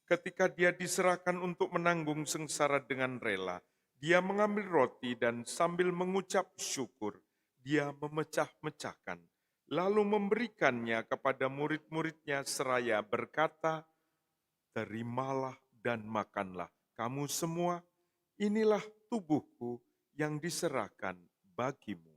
Ketika Dia diserahkan untuk menanggung sengsara dengan rela, Dia mengambil roti dan sambil mengucap syukur, Dia memecah-mecahkan, lalu memberikannya kepada murid-muridnya seraya berkata, "Terimalah dan makanlah kamu semua, inilah tubuhku yang diserahkan bagimu."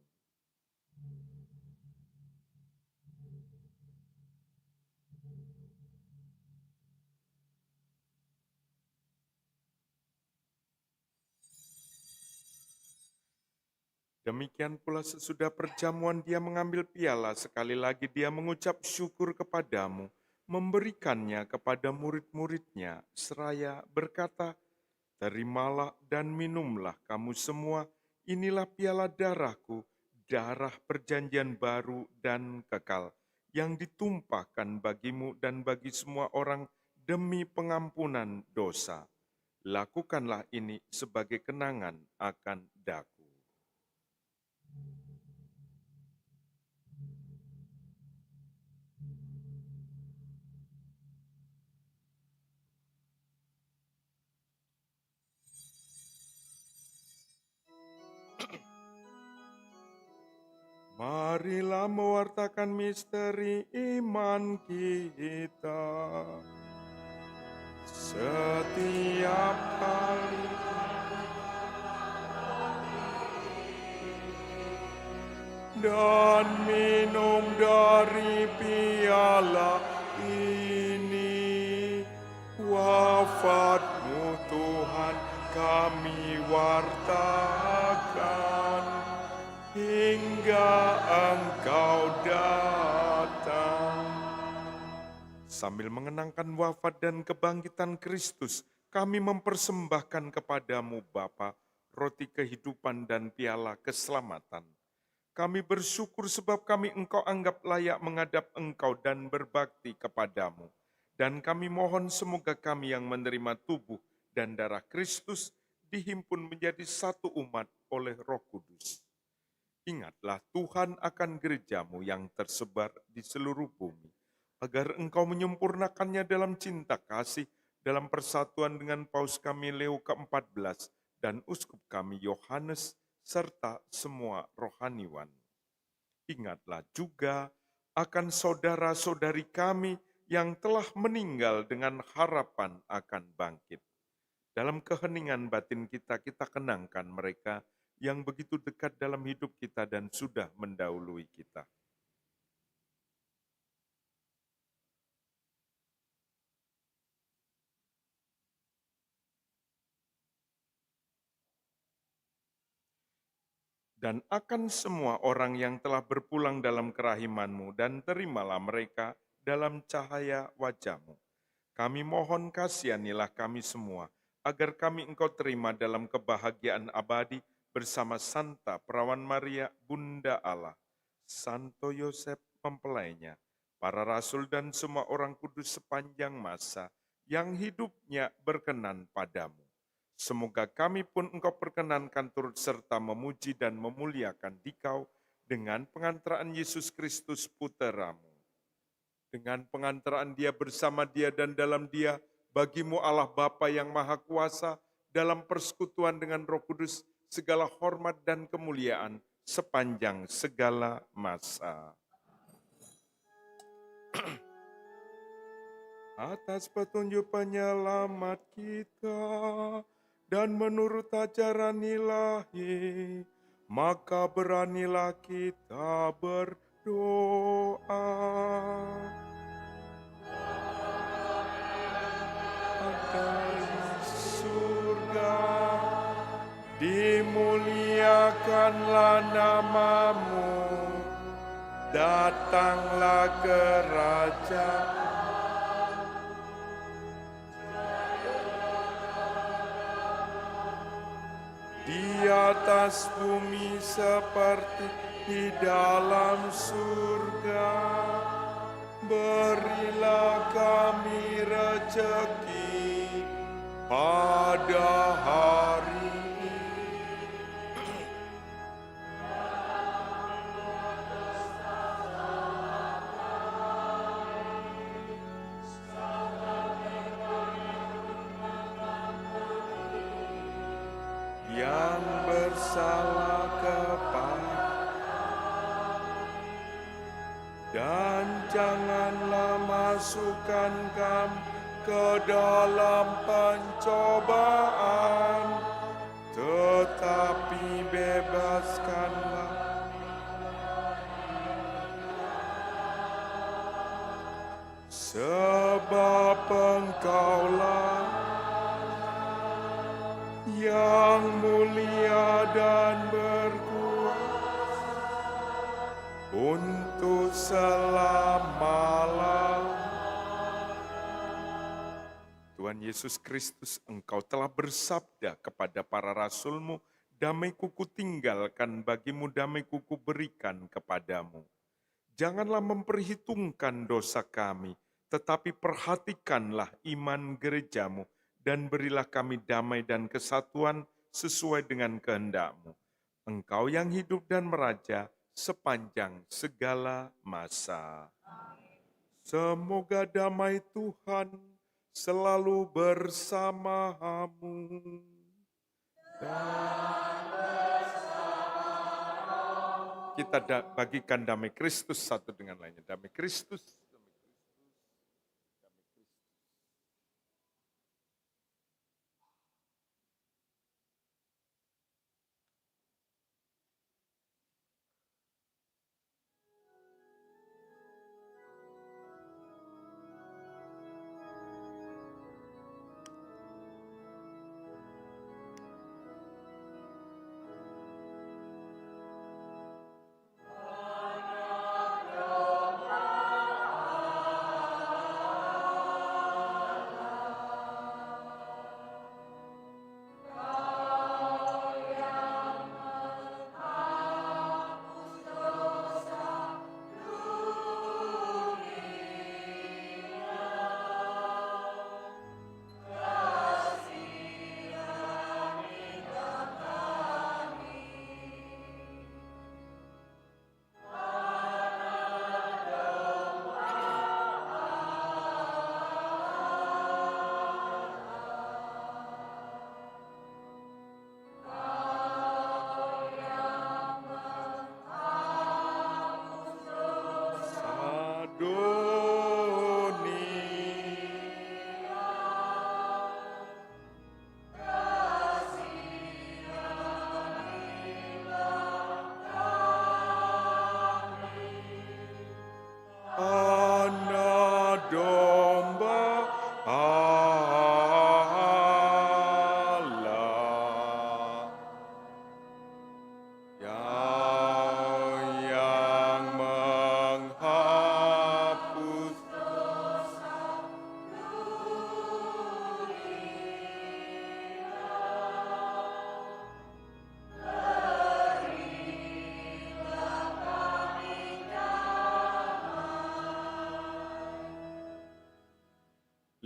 Demikian pula sesudah perjamuan Dia mengambil piala, sekali lagi Dia mengucap syukur kepadamu, memberikannya kepada murid-muridnya, seraya berkata, "Terimalah dan minumlah kamu semua, inilah piala darahku, darah perjanjian baru dan kekal, yang ditumpahkan bagimu dan bagi semua orang demi pengampunan dosa. Lakukanlah ini sebagai kenangan akan daku." Marilah mewartakan misteri iman kita. Setiap kali dan minum dari piala ini, wafat-Mu Tuhan kami wartakan hingga Engkau datang. Sambil mengenangkan wafat dan kebangkitan Kristus, kami mempersembahkan kepadamu Bapa, roti kehidupan dan piala keselamatan. Kami bersyukur sebab kami Engkau anggap layak menghadap Engkau dan berbakti kepadamu. Dan kami mohon semoga kami yang menerima tubuh dan darah Kristus dihimpun menjadi satu umat oleh Roh Kudus. Ingatlah Tuhan akan gereja-Mu yang tersebar di seluruh bumi, agar Engkau menyempurnakannya dalam cinta kasih, dalam persatuan dengan Paus kami Leo ke-14 dan Uskup kami Yohanes, serta semua rohaniwan. Ingatlah juga akan saudara-saudari kami yang telah meninggal dengan harapan akan bangkit. Dalam keheningan batin kita, kita kenangkan mereka yang begitu dekat dalam hidup kita dan sudah mendahului kita. dan akan semua orang yang telah berpulang dalam kerahiman-Mu, dan terimalah mereka dalam cahaya wajah-Mu. Kami mohon kasihanilah kami semua, agar kami Engkau terima dalam kebahagiaan abadi bersama Santa Perawan Maria, Bunda Allah, Santo Yosef mempelainya, para rasul dan semua orang kudus sepanjang masa yang hidupnya berkenan padamu. Semoga kami pun Engkau perkenankan turut serta memuji dan memuliakan Dikau dengan pengantaraan Yesus Kristus Puteramu. Dengan pengantaraan Dia, bersama Dia dan dalam Dia, bagimu Allah Bapa yang Maha Kuasa, dalam persekutuan dengan Roh Kudus, segala hormat dan kemuliaan sepanjang segala masa. Atas petunjuk penyelamat kita dan menurut ajaran ilahi, maka beranilah kita berdoa. Dari surga, dimuliakanlah namamu, datanglah kerajaan. Di atas bumi seperti di dalam surga, berilah kami rezeki pada hari ini. Yang bersalah kepada, dan janganlah masukkan kami ke dalam pencobaan, tetapi bebaskanlah sebab Engkaulah yang mulia dan berkuasa untuk selama-lamanya. Tuhan Yesus Kristus, Engkau telah bersabda kepada para rasul-Mu, damai-Ku kutinggalkan bagimu, damai-Ku kuberikan kepadamu. Janganlah memperhitungkan dosa kami, tetapi perhatikanlah iman gereja-Mu, dan berilah kami damai dan kesatuan sesuai dengan kehendak-Mu. Engkau yang hidup dan meraja sepanjang segala masa. Semoga damai Tuhan selalu bersamamu. Kita bagikan damai Kristus satu dengan lainnya. Damai Kristus.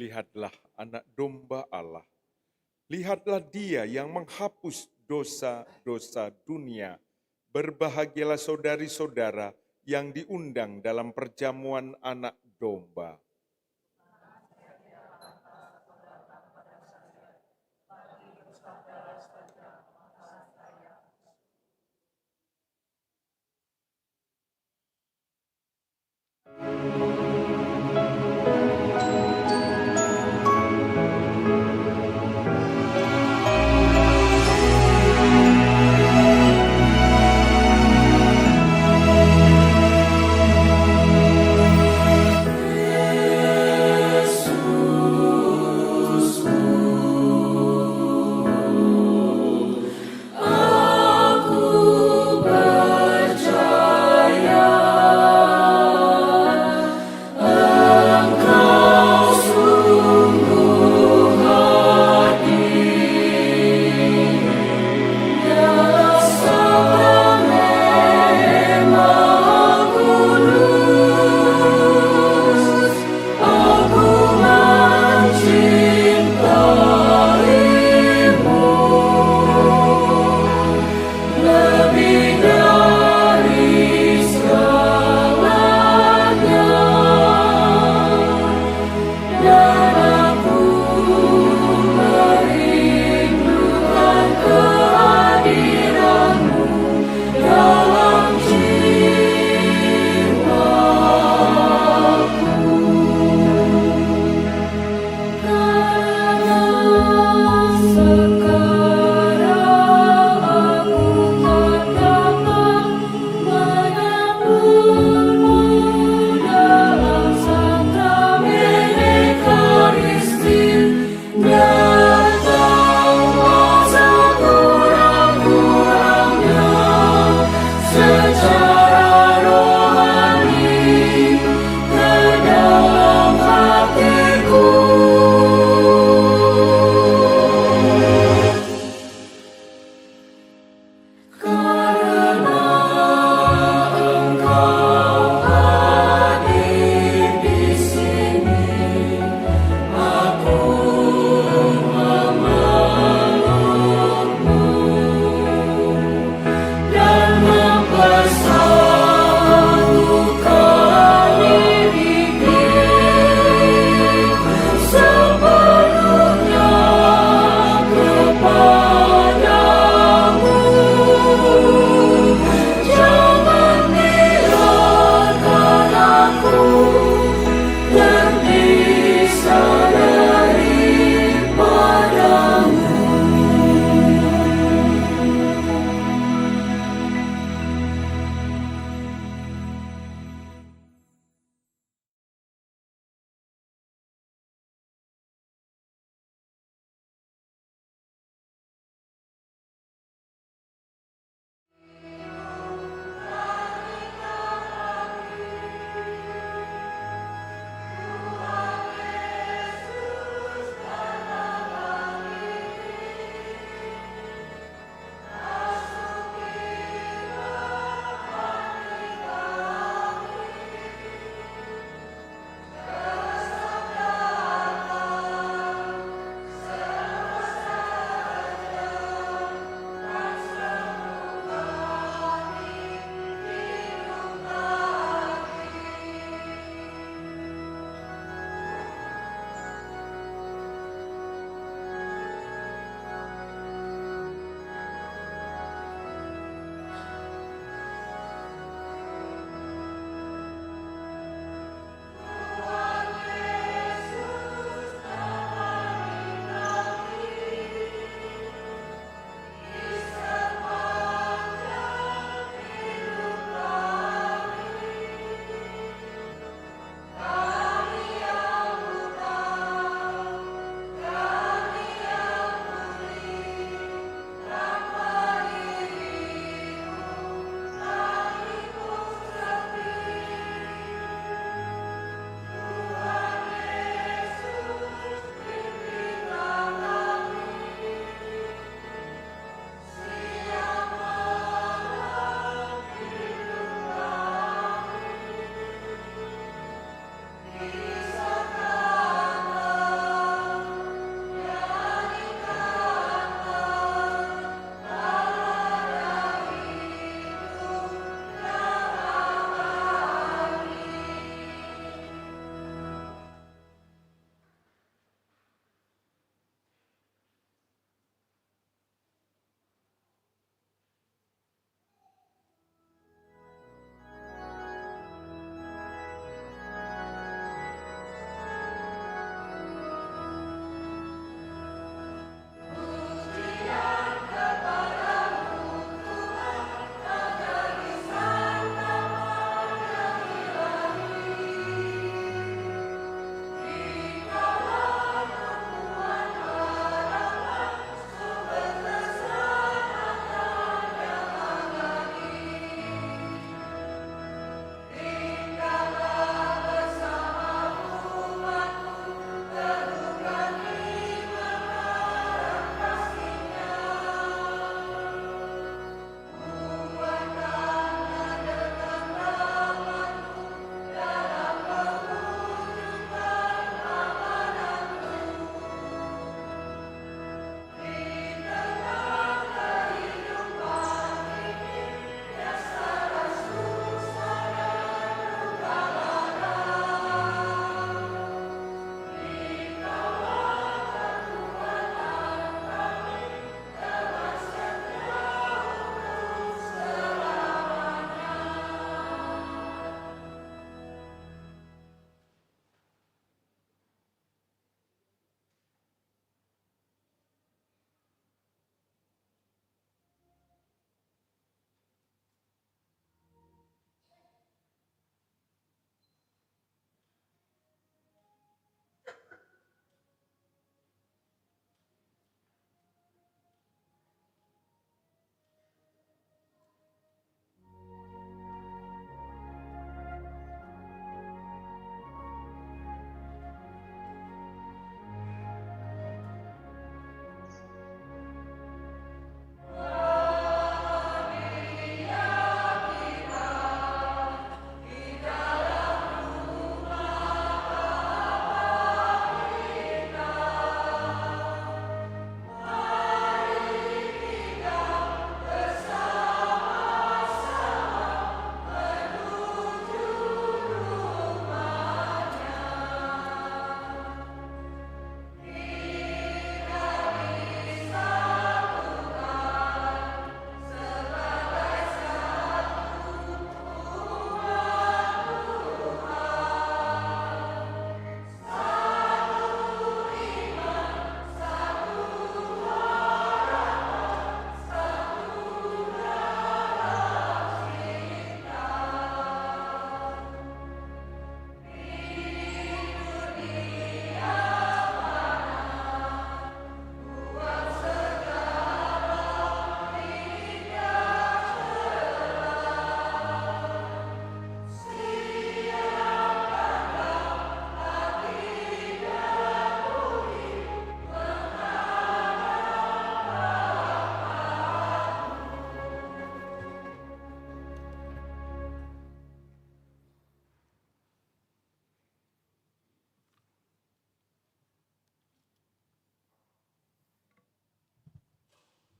lihatlah anak domba Allah. Lihatlah dia yang menghapus dosa-dosa dunia. Berbahagialah saudari-saudara yang diundang dalam perjamuan anak domba.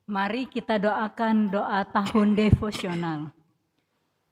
Mari kita doakan doa tahun devosional.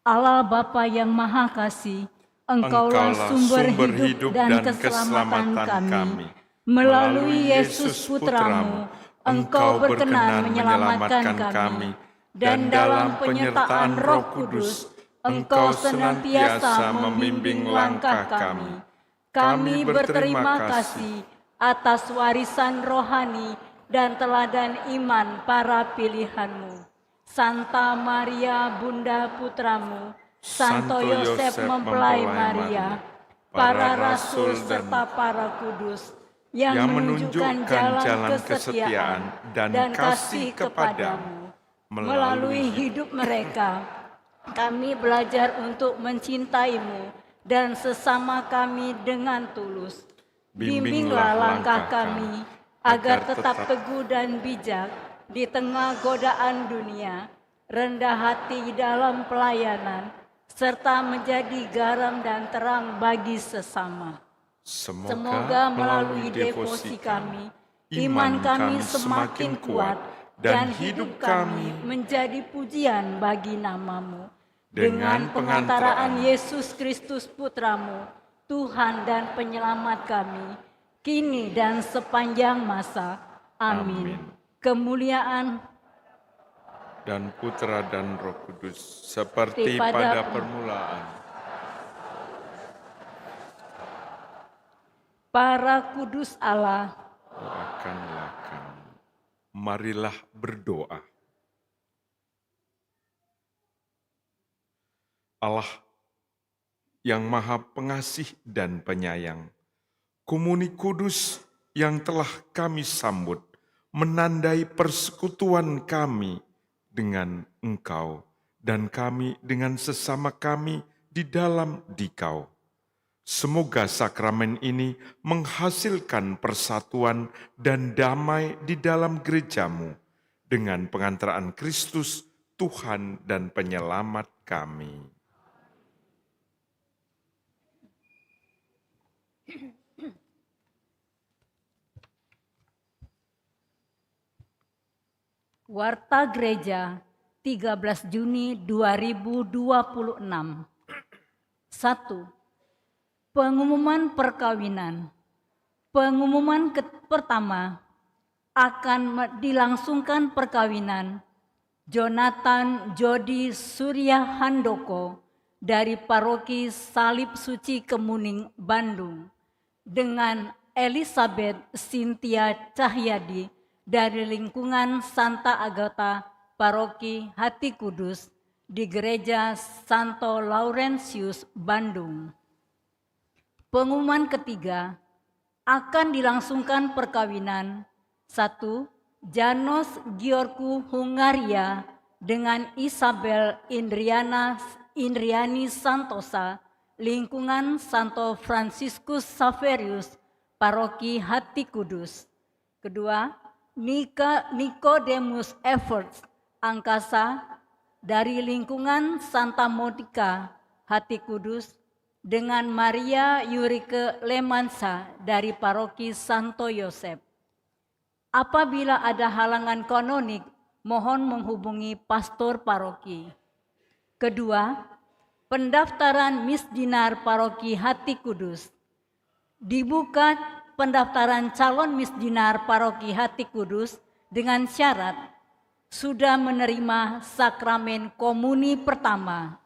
Allah Bapa yang Maha Kasih, Engkaulah sumber hidup dan keselamatan kami. Melalui Yesus Putramu, Engkau berkenan menyelamatkan kami. Dan dalam penyertaan Roh Kudus, Engkau senantiasa membimbing langkah kami. Kami berterima kasih atas warisan rohani dan teladan iman para pilihan-Mu. Santa Maria Bunda Putramu, Santo Yosef mempelai Maria, para rasul serta para kudus yang menunjukkan jalan kesetiaan dan kasih kepadamu. Melalui hidup mereka, kami belajar untuk mencintai-Mu dan sesama kami dengan tulus. Bimbinglah langkah kami agar tetap teguh dan bijak di tengah godaan dunia, rendah hati dalam pelayanan, serta menjadi garam dan terang bagi sesama. Semoga melalui devosi kami, iman kami semakin kuat dan hidup kami menjadi pujian bagi nama-Mu. Dengan pengantaraan Yesus Kristus Putramu, Tuhan dan Penyelamat kami, kini dan sepanjang masa. Amin. Kemuliaan dan Putra dan Roh Kudus, seperti pada permulaan. Para kudus Allah, Doakanlah kami. Marilah berdoa. Allah yang Maha Pengasih dan Penyayang, Komuni Kudus yang telah kami sambut, menandai persekutuan kami dengan Engkau dan kami dengan sesama kami di dalam Dikau. Semoga sakramen ini menghasilkan persatuan dan damai di dalam gereja-Mu dengan pengantaraan Kristus, Tuhan dan Penyelamat kami. Warta Gereja 13 Juni 2026. 1. Pengumuman perkawinan. Pengumuman pertama, akan dilangsungkan perkawinan Jonathan Jody Surya Handoko dari Paroki Salib Suci Kemuning, Bandung, dengan Elizabeth Cynthia Cahyadi dari lingkungan Santa Agatha Paroki Hati Kudus di Gereja Santo Laurentius, Bandung. Pengumuman ketiga, akan dilangsungkan perkawinan 1. Janos Giorgu Hungaria dengan Isabel Indriani Santosa, lingkungan Santo Franciscus Xaverius, Paroki Hati Kudus. Kedua, Nicodemus Efforts Angkasa dari lingkungan Santa Monica Hati Kudus dengan Maria Yurike Lemansa dari Paroki Santo Yosef. Apabila ada halangan kanonik, mohon menghubungi pastor paroki. Kedua, pendaftaran misdinar Paroki Hati Kudus. Dibuka pendaftaran calon misdinar Paroki Hati Kudus dengan syarat sudah menerima sakramen komuni pertama,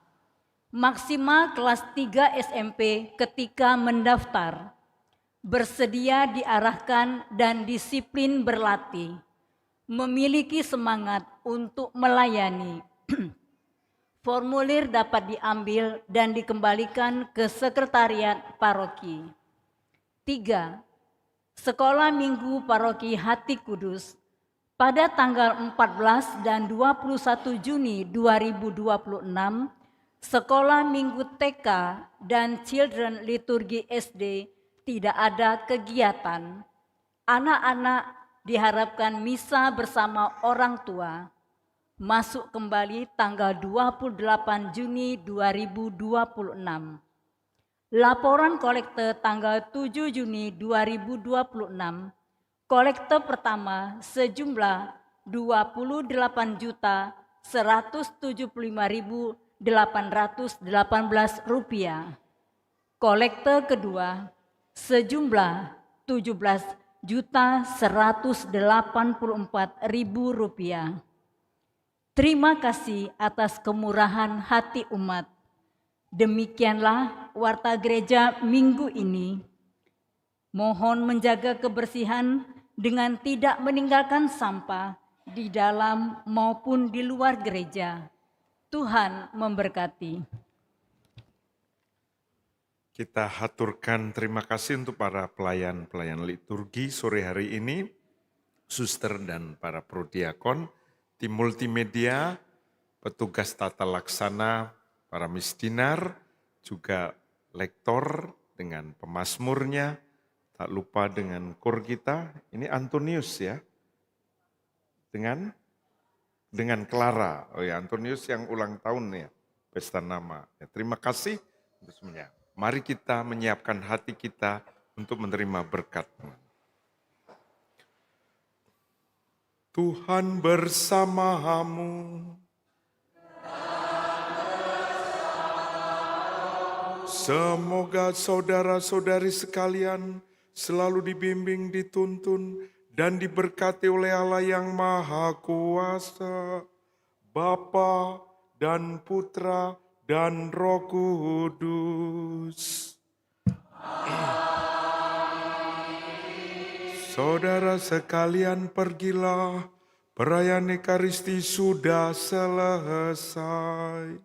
maksimal kelas 3 SMP ketika mendaftar, bersedia diarahkan dan disiplin berlatih, memiliki semangat untuk melayani. Formulir dapat diambil dan dikembalikan ke sekretariat paroki. 3. Sekolah Minggu Paroki Hati Kudus pada tanggal 14 dan 21 Juni 2026, Sekolah Minggu TK dan Children Liturgi SD tidak ada kegiatan. Anak-anak diharapkan misa bersama orang tua. Masuk kembali tanggal 28 Juni 2026. Laporan kolekte tanggal 7 Juni 2026, kolekte pertama sejumlah 28.175.818 rupiah. Kolekte kedua sejumlah 17.184.000 rupiah. Terima kasih atas kemurahan hati umat. Demikianlah warta gereja minggu ini. Mohon menjaga kebersihan dengan tidak meninggalkan sampah di dalam maupun di luar gereja. Tuhan memberkati. Kita haturkan terima kasih untuk para pelayan-pelayan liturgi sore hari ini, suster dan para prodiakon, tim multimedia, petugas tata laksana, para misdinar, juga lektor dengan pemazmurnya, tak lupa dengan kor kita, ini Antonius ya, dengan Clara, oh ya Antonius yang ulang tahun ya, pesta nama. Ya, terima kasih untuk semuanya. Mari kita menyiapkan hati kita untuk menerima berkat. Tuhan bersamamu. Semoga saudara-saudari sekalian selalu dibimbing, dituntun, dan diberkati oleh Allah yang Maha Kuasa, Bapa dan Putra dan Roh Kudus. Saudara sekalian, pergilah, perayaan Ekaristi sudah selesai.